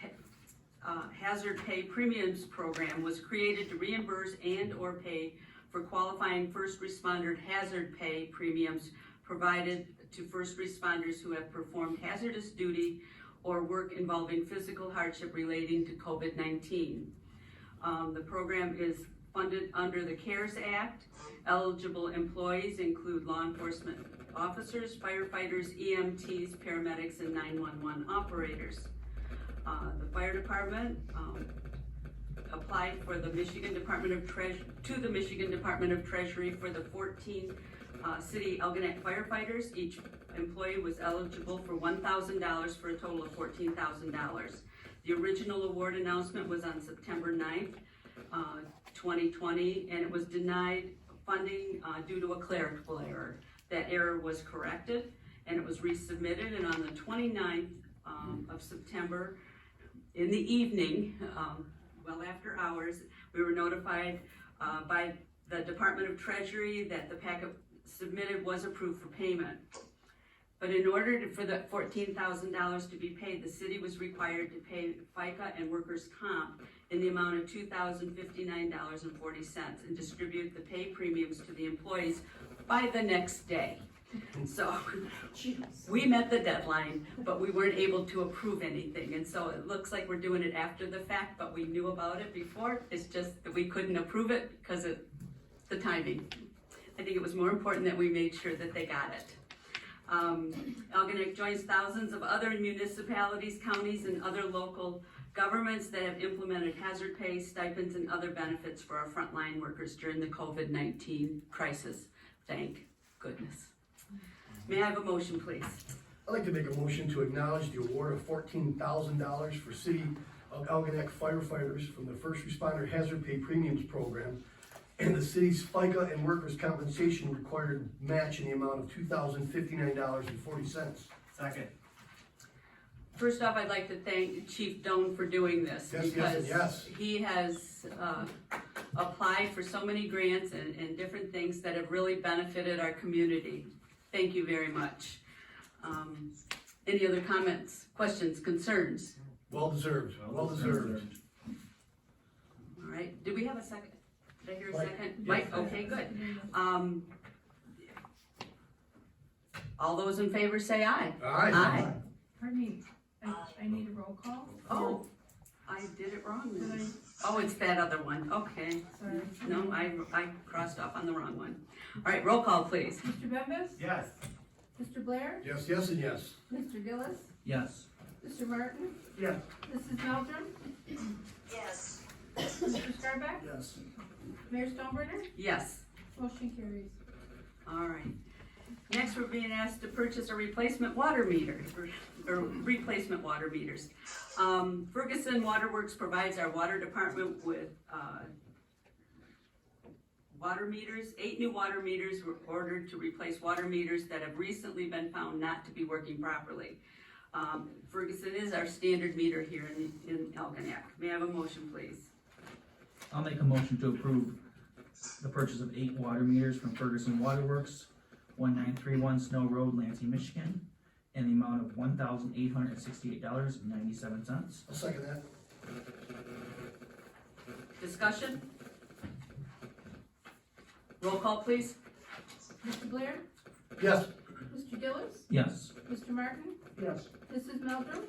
Pay Premiums Program was created to reimburse and/or pay for qualifying first responder hazard pay premiums provided to first responders who have performed hazardous duty or work involving physical hardship relating to COVID-19. The program is funded under the CARES Act. Eligible employees include law enforcement officers, firefighters, EMTs, paramedics, and 911 operators. The fire department applied for the Michigan Department of Treasury for the 14 city Algonac firefighters. Each employee was eligible for $1,000 for a total of $14,000. The original award announcement was on September 9th, 2020, and it was denied funding due to a clerical error. That error was corrected and it was resubmitted, and on the 29th of September, in the evening, well after hours, we were notified by the Department of Treasury that the packet submitted was approved for payment. But in order for the $14,000 to be paid, the city was required to pay FICA and workers' comp in the amount of $2,059.40 and distribute the pay premiums to the employees by the next day. So we met the deadline, but we weren't able to approve anything. And so it looks like we're doing it after the fact, but we knew about it before. It's just that we couldn't approve it because of the timing. I think it was more important that we made sure that they got it. Algonac joins thousands of other municipalities, counties, and other local governments that have implemented hazard pay, stipends, and other benefits for our frontline workers during the COVID-19 crisis. Thank goodness. May I have a motion, please? I'd like to make a motion to acknowledge the award of $14,000 for City of Algonac firefighters from the First Responder Hazard Pay Premiums Program and the city's FICA and workers' compensation required match in the amount of $2,059.40. Second. First off, I'd like to thank Chief Doan for doing this. Yes, yes, and yes. He has applied for so many grants and different things that have really benefited our community. Thank you very much. Any other comments, questions, concerns? Well deserved, well deserved. All right, did we have a second? Did I hear a Mike. second? Yes. Mike, okay, good. All those in favor say aye. Aye. Pardon me, I need a roll call. Oh, I did it wrong Did then. I? Oh, it's that other one, okay. Sorry. No, I crossed off on the wrong one. All right, roll call, please. Mr. Bembas? Yes. Mr. Blair? Yes, yes, and yes. Mr. Gillis? Yes. Mr. Martin? Yes. Mrs. Meldrum? Yes. Mr. Scarback? Yes. Mayor Stoneburner? Yes. Motion carries. All right. Next, we're being asked to purchase a replacement water meter, or replacement water meters. Ferguson Waterworks provides our water department with water meters. 8 new water meters were ordered to replace water meters that have recently been found not to be working properly. Ferguson is our standard meter here in Algonac. May I have a motion, please? I'll make a motion to approve the purchase of 8 water meters from Ferguson Waterworks, 1931 Snow Road, Lansing, Michigan, in the amount of $1,868.97. I'll second that. Discussion? Roll call, please. Mr. Blair? Yes. Mr. Gillis? Yes. Mr. Martin? Yes. Mrs. Meldrum?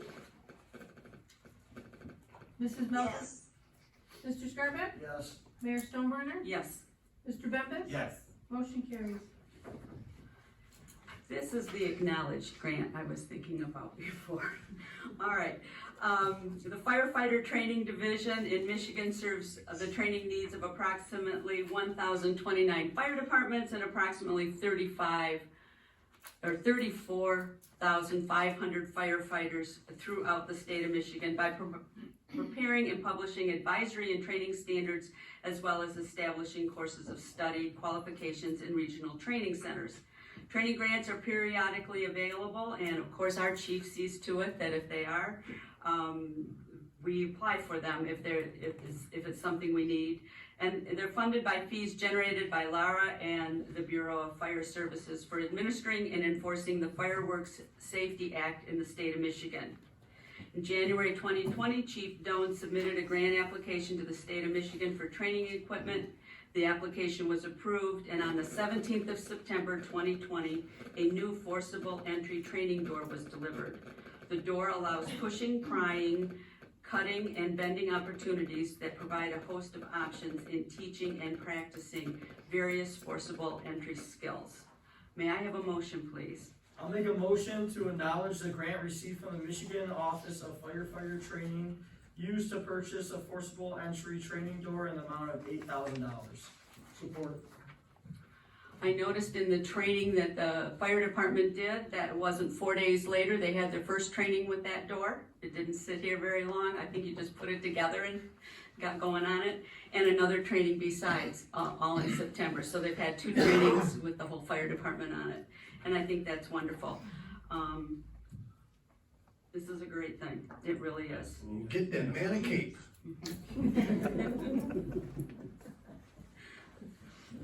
Mrs. Meldrum? Mr. Scarback? Yes. Mayor Stoneburner? Yes. Mr. Bembas? Yes. Motion carries. This is the acknowledged grant I was thinking about before. All right. The Firefighter Training Division in Michigan serves the training needs of approximately 1,029 fire departments and approximately 34,500 firefighters throughout the state of Michigan by preparing and publishing advisory and training standards, as well as establishing courses of study, qualifications, and regional training centers. Training grants are periodically available, and of course our chief sees to it that if they are, we apply for them if it's something we need. And they're funded by fees generated by LARA and the Bureau of Fire Services for administering and enforcing the Fireworks Safety Act in the state of Michigan. In January 2020, Chief Doan submitted a grant application to the state of Michigan for training equipment. The application was approved, and on the 17th of September 2020, a new forcible entry training door was delivered. The door allows pushing, prying, cutting, and bending opportunities that provide a host of options in teaching and practicing various forcible entry skills. May I have a motion, please? I'll make a motion to acknowledge the grant received from the Michigan Office of Firefighter Training used to purchase a forcible entry training door in the amount of $8,000. Support. I noticed in the training that the fire department did, that it wasn't 4 days later, they had their first training with that door. It didn't sit here very long. I think you just put it together and got going on it. And another training besides, all in September. So they've had 2 trainings with the whole fire department on it. And I think that's wonderful. This is a great thing. It really is. Get that man a cape.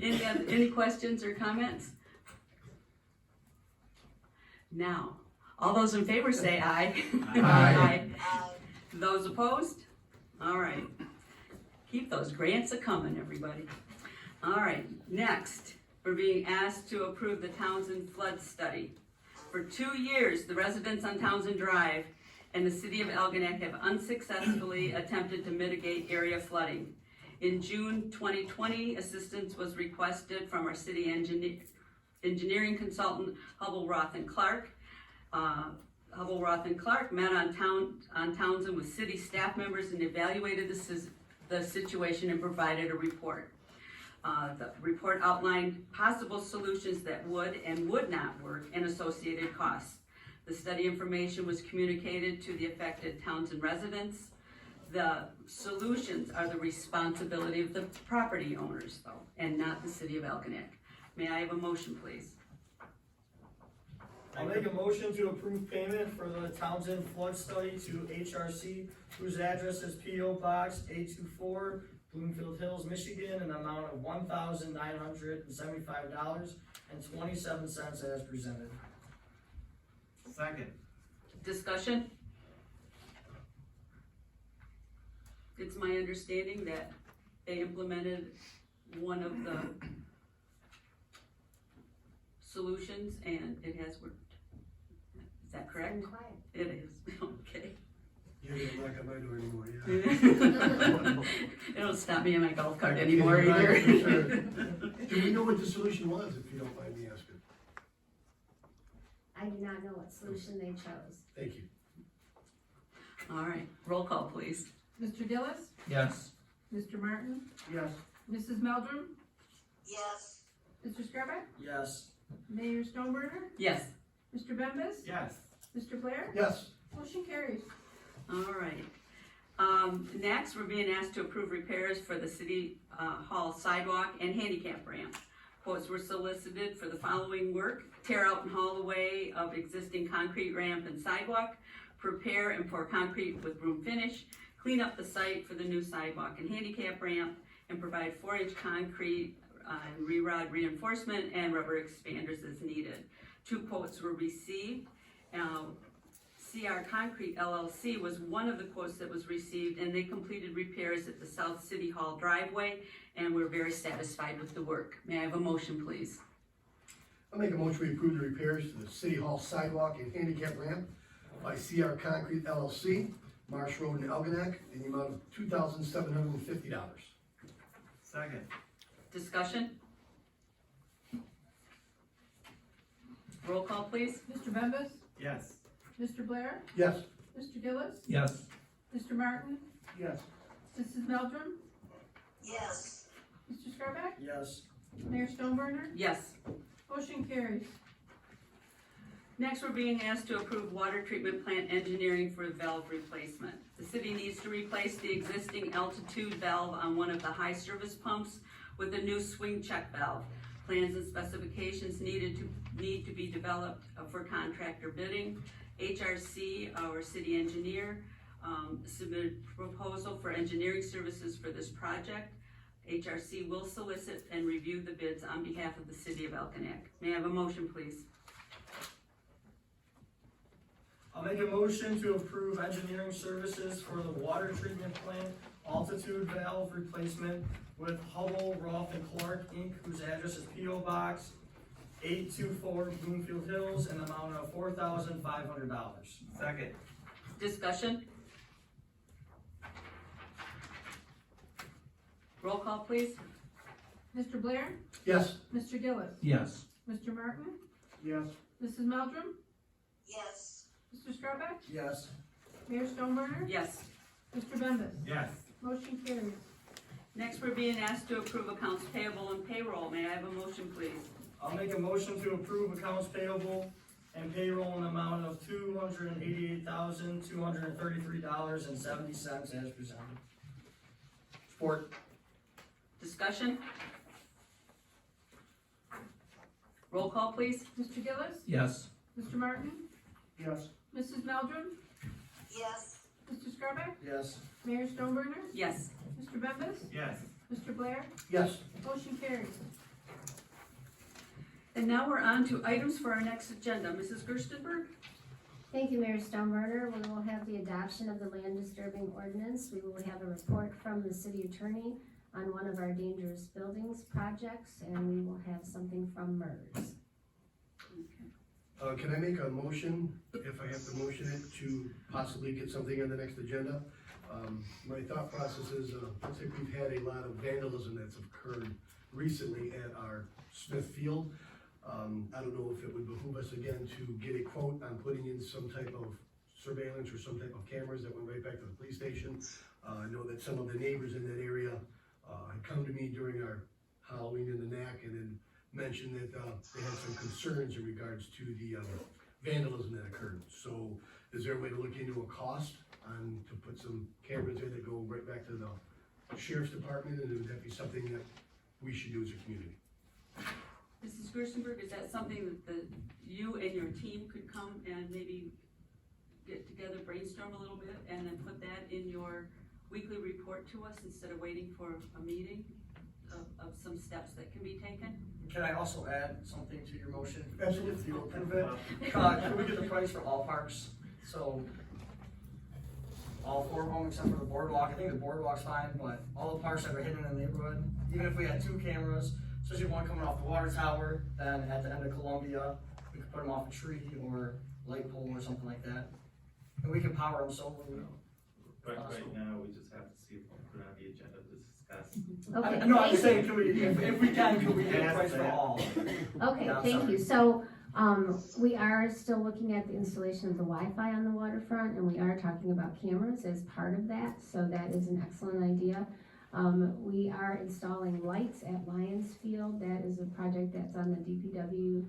Any questions or comments? Now, all those in favor say aye. Aye. Those opposed? All right. Keep those grants a-coming, everybody. All right, next, we're being asked to approve the Townsend flood study. For 2 years, the residents on Townsend Drive and the city of Algonac have unsuccessfully attempted to mitigate area flooding. In June 2020, assistance was requested from our city engineering consultant, Hubble Roth and Clark. Hubble Roth and Clark met on Townsend with city staff members and evaluated the situation and provided a report. The report outlined possible solutions that would and would not work and associated costs. The study information was communicated to the affected Townsend residents. The solutions are the responsibility of the property owners, though, and not the city of Algonac. May I have a motion, please? I'll make a motion to approve payment for the Townsend flood study to HRC, whose address is P.O. Box 824, Bloomfield Hills, Michigan, an amount of $1,975.27 as presented. Second. Discussion? It's my understanding that they implemented one of the solutions and it has worked. Is that correct? Quiet. It is, okay. You don't knock on my door anymore, yeah. It don't stop me in my golf cart Okay, anymore right, either. for sure. Do we know what the solution was, if you don't mind me asking? I do not know what solution they chose. Thank you. All right, roll call, please. Mr. Gillis, Yes. Mr. Martin, Yes. Mrs. Meldrum, Yes. Mr. Scarback, Yes. Mayor Stoneburner, Yes. Mr. Bembas, Yes. Mr. Blair, Yes. motion carries. All right. Next, we're being asked to approve repairs for the city hall sidewalk and handicap ramp. Quotes were solicited for the following work: tear out and haul away of existing concrete ramp and sidewalk, prepare and pour concrete with room finish, clean up the site for the new sidewalk and handicap ramp, and provide 4-inch concrete re-rod reinforcement and rubber expanders as needed. 2 quotes were received. CR Concrete LLC was one of the quotes that was received, and they completed repairs at the South City Hall driveway, and we're very satisfied with the work. May I have a motion, please? I'll make a motion to approve the repairs to the City Hall sidewalk and handicap ramp by CR Concrete LLC, Marsh Road in Algonac, in the amount of $2,750. Second. Discussion? Roll call, please. Mr. Bembas, Yes. Mr. Blair, Yes. Mr. Gillis, Yes. Mr. Martin, Yes. Mrs. Meldrum, Yes. Mr. Scarback, Yes. Mayor Stoneburner, Yes. motion carries. Next, we're being asked to approve water treatment plant engineering for valve replacement. The city needs to replace the existing altitude valve on one of the high service pumps with a new swing check valve. Plans and specifications need to be developed for contractor bidding. HRC, our city engineer, submitted proposal for engineering services for this project. HRC will solicit and review the bids on behalf of the city of Algonac. May I have a motion, please? I'll make a motion to approve engineering services for the water treatment plant altitude valve replacement with Hubble, Roth and Clark, Inc., whose address is P.O. Box 824, Bloomfield Hills, an amount of $4,500. Second. Discussion? Roll call, please. Mr. Blair, Yes. Mr. Gillis, Yes. Mr. Martin, Yes. Mrs. Meldrum, Yes. Mr. Scarback, Yes. Mayor Stoneburner, Yes. Mr. Bembas, Yes. motion carries. Next, we're being asked to approve accounts payable and payroll. May I have a motion, please? I'll make a motion to approve accounts payable and payroll in the amount of $288,233.70 as presented. Support. Discussion? Roll call, please. Mr. Gillis, Yes. Mr. Martin, Yes. Mrs. Meldrum, Yes. Mr. Skrillex, Yes. Mayor Stoneburner, Yes. Mr. Bembas, Yes. Mr. Blair, Yes. motion carries. And now we're on to items for our next agenda. Mrs. Gerstenberg? Thank you, Mayor Stoneburner. We will have the adoption of the land disturbing ordinance. We will have a report from the city attorney on one of our dangerous buildings projects, and we will have something from MERS. Can I make a motion, if I have to motion it, to possibly get something on the next agenda? My thought process is, let's say we've had a lot of vandalism that's occurred recently at our Smith Field. I don't know if it would behoove us again to get a quote on putting in some type of surveillance or some type of cameras that went right back to the police station. I know that some of the neighbors in that area had come to me during our Halloween in the NAC and then mentioned that they had some concerns in regards to the vandalism that occurred. So is there a way to look into a cost on, to put some cameras there that go right back to the sheriff's department, and would that be something that we should do as a community? Mrs. Gerstenberg, is that something that you and your team could come and maybe get together, brainstorm a little bit, and then put that in your weekly report to us instead of waiting for a meeting of some steps that can be taken? Can I also add something to your motion? Absolutely. If you approve it, can we get the price for all parks? So, all four of them except for the boardwalk. I think the boardwalk's fine, but all the parks that are hidden in the neighborhood, even if we had 2 cameras, especially one coming off the water tower, then at the end of Columbia, we could put them off a tree or light pole or something like that. And we can power them so, But right now, we just have to see if we'll put it on the agenda to discuss. Okay, no, I'm thank just saying, you. can we, if we can we get a price for all? Okay, Yeah, thank sorry. you. So, we are still looking at the installation of the Wi-Fi on the waterfront, and we are talking about cameras as part of that, so that is an excellent idea. We are installing lights at Lions Field. That is a project that's on the DPW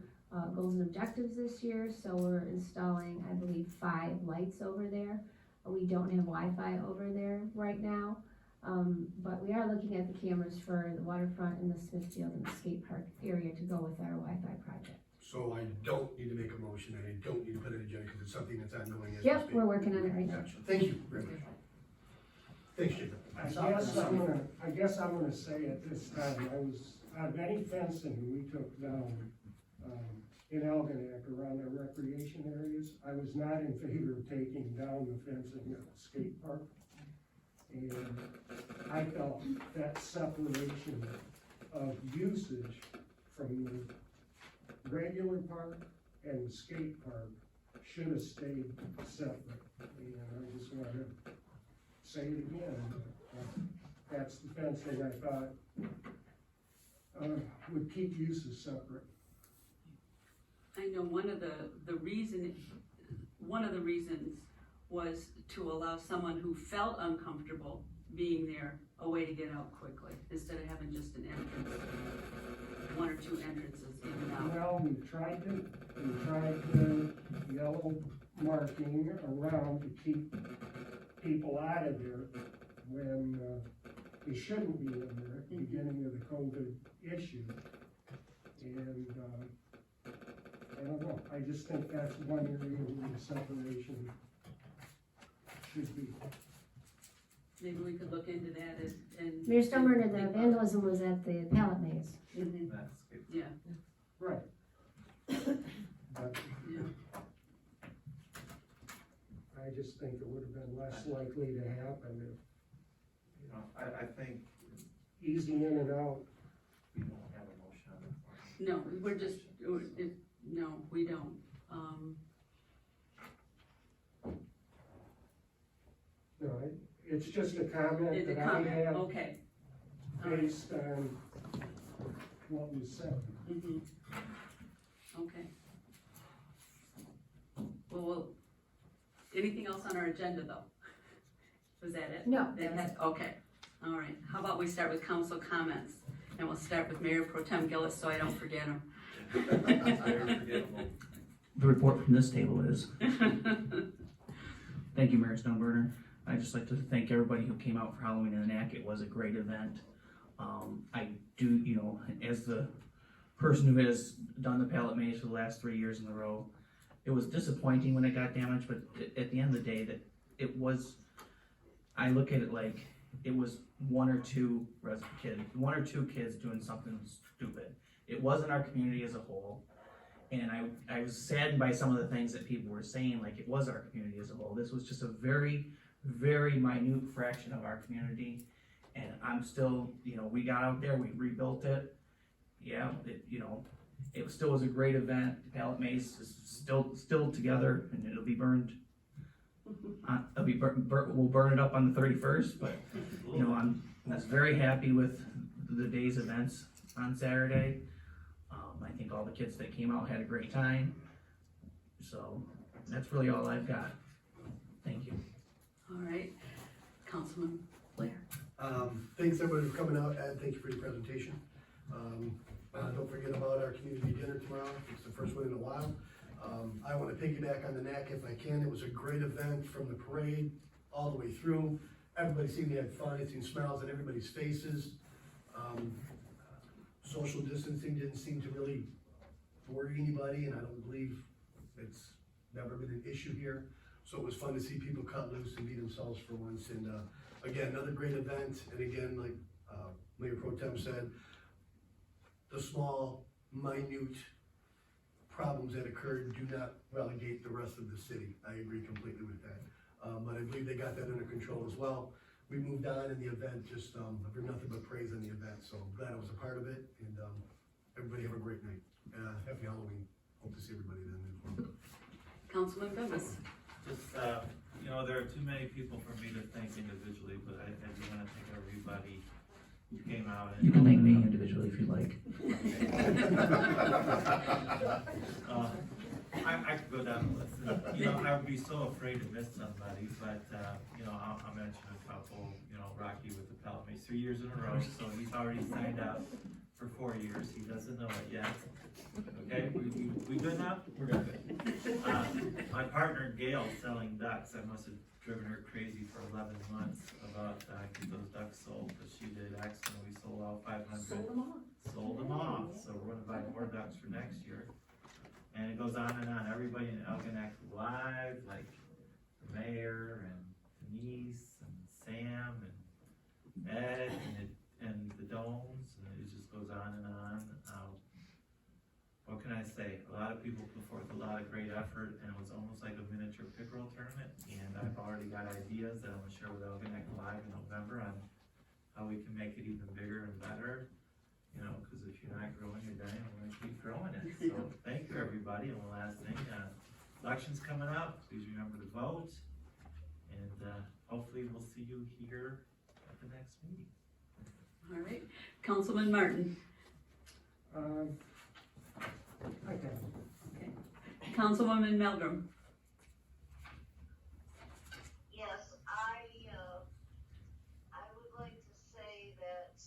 goals and objectives this year, so we're installing, I believe, 5 lights over there. We don't have Wi-Fi over there right now, but we are looking at the cameras for the waterfront and the Smithfield and the skate park area to go with our Wi-Fi project. So I don't need to make a motion, and I don't need to put it in agenda, because it's something that's ongoing as we Yep, speak. we're working on it right now. Gotcha. Thank you very much. Thanks, Jacob. I guess I'm gonna say at this time, on Benny Fencing, who we took down, in Algonac around our recreation areas, I was not in favor of taking down the fencing at the skate park. And I felt that separation of usage from the regular park and the skate park should have stayed separate. And I just wanna say it again, that's the fencing I thought would keep uses separate. I know one of the reasons was to allow someone who felt uncomfortable being there a way to get out quickly, instead of having just an entrance, 1 or 2 entrances in and out. Well, we tried the yellow marking around to keep people out of there when they shouldn't be in there at the beginning of the COVID issue. And I don't know, I just think that's one area where the separation should be. Maybe we could look into that and. Mayor Stoneburner, the vandalism was at the pallet maze. Mhm. That's good. Yeah, Right. But yeah. I just think it would have been less likely to happen You know, I think if easing in and out. we don't have a motion on the floor. No, we're just, no, we don't. No, it's just a comment It's a that I comment, have okay. All right. based on what was said. Mhm. Okay. Well, anything else on our agenda though? Was that it? No, That that's had- Okay, all right. How about we start with council comments? And we'll start with Mayor Pro Tem Gillis, so I don't forget him. Very forgettable. The report from this table is. Thank you, Mayor Stoneburner. I'd just like to thank everybody who came out for Halloween in the NAC. It was a great event. I do, you know, as the person who has done the pallet maze for the last 3 years in a row, it was disappointing when it got damaged, but at the end of the day, that it was, I look at it like it was one or two kids doing something stupid. It wasn't our community as a whole. And I was saddened by some of the things that people were saying, like it was our community as a whole. This was just a very, very minute fraction of our community. And I'm still, you know, we got out there, we rebuilt it. Yeah, it still was a great event. The pallet maze is still together, and it'll be burned. We'll burn it up on the 31st, but, you know, I was very happy with the day's events on Saturday. I think all the kids that came out had a great time. So that's really all I've got. Thank you. All right, Councilman Blair. Thanks everybody for coming out, Ed, thank you for your presentation. Don't forget about our community dinner tomorrow, it's the first one in a while. I wanna piggyback on the NAC if I can. It was a great event from the parade all the way through. Everybody seemed to have fun, it seemed smiles on everybody's faces. Social distancing didn't seem to really worry anybody, and I don't believe it's never been an issue here. So it was fun to see people cut loose and be themselves for once. And again, another great event. And again, like Mayor Pro Tem said, the small, minute problems that occurred do not relegate the rest of the city. I agree completely with that. But I believe they got that under control as well. We moved on in the event, just I've heard nothing but praise on the event, so I'm glad I was a part of it, and everybody have a great night. Happy Halloween. Hope to see everybody then. Councilman Bembas. Just, you know, there are too many people for me to thank individually, but I do wanna thank everybody who came out and. You can thank me individually if you'd like. I could go down the list, and, you know, I would be so afraid to miss somebody, but, you know, I'll mention a couple, you know, Rocky with the pallet maze 3 years in a row, so he's already signed up for 4 years, he doesn't know it yet. Okay, we good now? We're good. My partner Gail selling ducks, I must have driven her crazy for 11 months about, get those ducks sold, but she did excellent, we sold all 500. Sold them off, so we're gonna buy more ducks for next year. And it goes on and on. Everybody in Algonac Live, like the mayor and Denise and Sam and Ed and the Domes, and it just goes on and on. What can I say? A lot of people put forth a lot of great effort, and it was almost like a miniature pickerel tournament. And I've already got ideas that I'm gonna share with Algonac Live in November on how we can make it even bigger and better. You know, because if you're not growing, you're dying, we're gonna keep growing it. So thank you, everybody. And the last thing, election's coming up, please remember to vote. And hopefully we'll see you here at the next meeting. All right, Councilman Martin. Okay. Okay. Councilwoman Meldrum. Yes, I would like to say that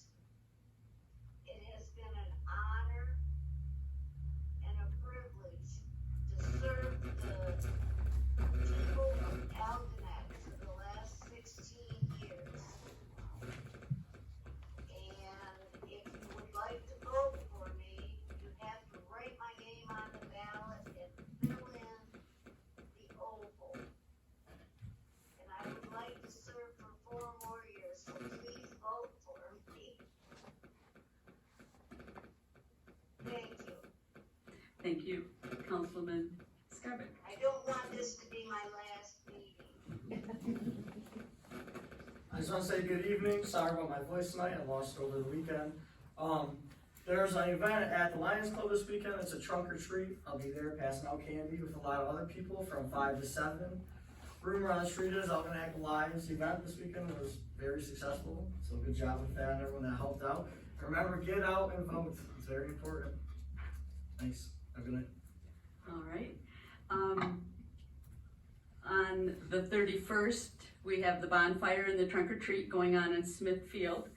it has been an honor and a privilege to serve the people of Algonac for the last 16 years. And if you would like to vote for me, you have to write my name on the ballot and fill in the oval. And I would like to serve for 4 more years, so please vote for me. Thank you. Thank you, Councilman Scarbic. I don't want this to be my last meeting. I just want to say good evening. Sorry about my voice tonight. I lost it over the weekend. There's an event at the Lions Club this weekend. It's a trunk or treat. I'll be there passing out candy with a lot of other people from 5 to 7. Rumor on the street is Algonac Lions event this weekend was very successful. So good job with that and everyone that helped out. Remember, get out and vote. It's very important. Thanks. Have a good night. All right. On the 31st, we have the bonfire and the trunk or treat going on in Smithfield.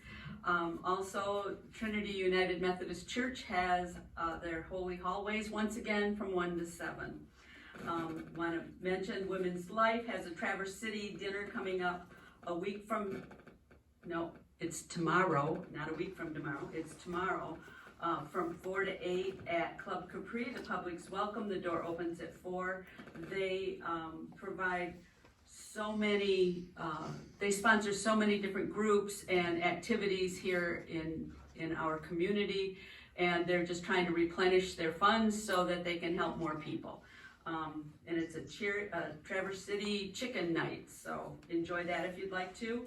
Also, Trinity United Methodist Church has their holy hallways once again from 1 to 7. Want to mention Women's Life has a Traverse City dinner coming up a week from, no, it's tomorrow, not a week from tomorrow, it's tomorrow, from 4 to 8 at Club Capri. The public's welcome, the door opens at 4. They provide so many, they sponsor so many different groups and activities here in our community, and they're just trying to replenish their funds so that they can help more people. And it's a Traverse City Chicken Night, so enjoy that if you'd like to.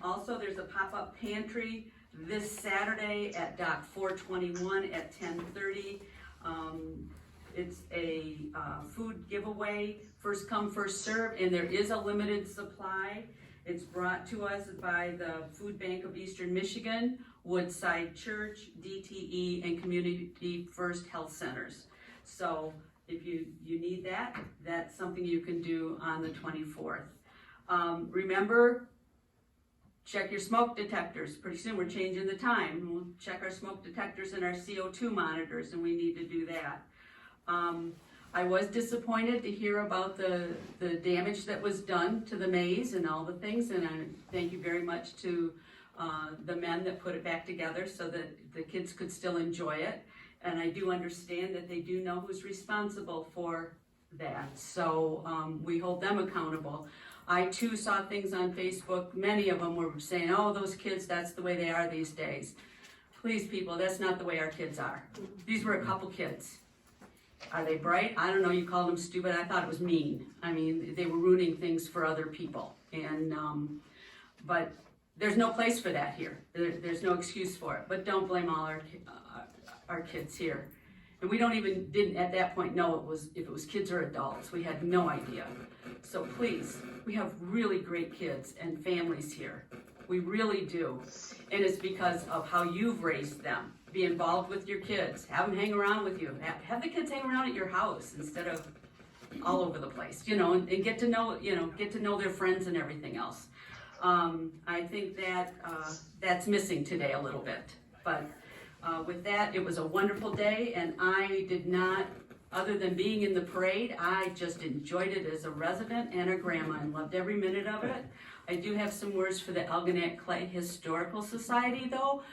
Also, there's a pop-up pantry this Saturday at Dock 421 at 10:30. It's a food giveaway, first come, first serve, and there is a limited supply. It's brought to us by the Food Bank of Eastern Michigan, Woodside Church, DTE, and Community First Health Centers. So if you need that, that's something you can do on the 24th. Remember, check your smoke detectors. Pretty soon we're changing the time. We'll check our smoke detectors and our CO2 monitors, and we need to do that. I was disappointed to hear about the damage that was done to the maze and all the things, and I thank you very much to the men that put it back together so that the kids could still enjoy it. And I do understand that they do know who's responsible for that, so we hold them accountable. I too saw things on Facebook, many of them were saying, oh, those kids, that's the way they are these days. Please, people, that's not the way our kids are. These were a couple kids. Are they bright? I don't know, you called them stupid, I thought it was mean. I mean, they were ruining things for other people. And, but there's no place for that here. There's no excuse for it, but don't blame all our kids here. And we didn't at that point know if it was kids or adults. We had no idea. So please, we have really great kids and families here. We really do. And it's because of how you've raised them. Be involved with your kids. Have them hang around with you. Have the kids hang around at your house instead of all over the place, and get to know their friends and everything else. I think that that's missing today a little bit. But with that, it was a wonderful day, and I did not, other than being in the parade, I just enjoyed it as a resident and a grandma and loved every minute of it. I do have some words for the Algonac Clay Historical Society, though.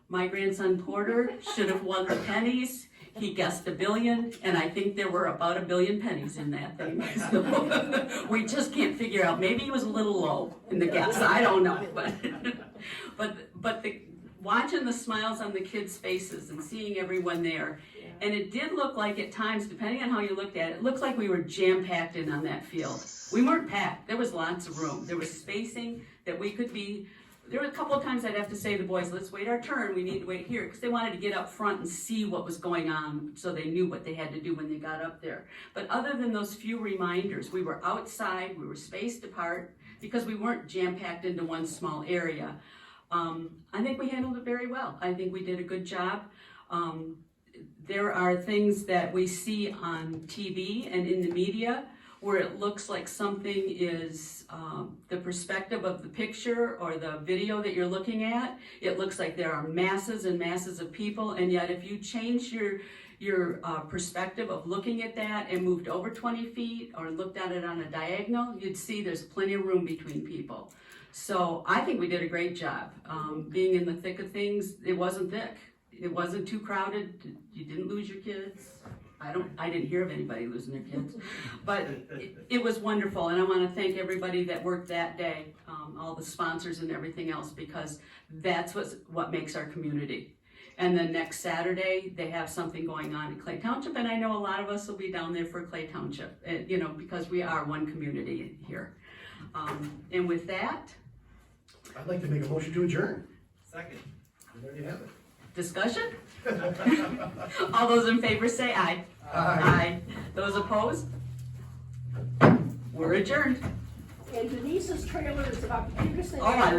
My grandson Porter should have won the pennies. He guessed $1 billion, and I think there were about 1 billion pennies in that thing. So we just can't figure out. Maybe he was a little low in the guess. I don't know, but watching the smiles on the kids' faces and seeing everyone there, and it did look like at times, depending on how you looked at it, it looked like we were jam-packed in on that field. We weren't packed. There was lots of room. There was spacing that we could be. There were a couple of times I'd have to say to the boys, let's wait our turn, we need to wait here, because they wanted to get up front and see what was going on so they knew what they had to do when they got up there. But other than those few reminders, we were outside, we were spaced apart, because we weren't jam-packed into one small area. I think we handled it very well. I think we did a good job. There are things that we see on TV and in the media where it looks like something is the perspective of the picture or the video that you're looking at. It looks like there are masses and masses of people, and yet if you change your perspective of looking at that and moved over 20 feet or looked at it on a diagonal, you'd see there's plenty of room between people. So I think we did a great job. Being in the thick of things, it wasn't thick. It wasn't too crowded. You didn't lose your kids. I didn't hear of anybody losing their kids, but it was wonderful, and I want to thank everybody that worked that day, all the sponsors and everything else, because that's what makes our community. And then next Saturday, they have something going on in Clay Township, and I know a lot of us will be down there for Clay Township, because we are one community here. And with that, I'd like to make a motion to adjourn. Second. There you have it. discussion? All those in favor say aye. Aye. Those opposed? We're adjourned. And Denise's trailer is about the biggest thing. Oh, I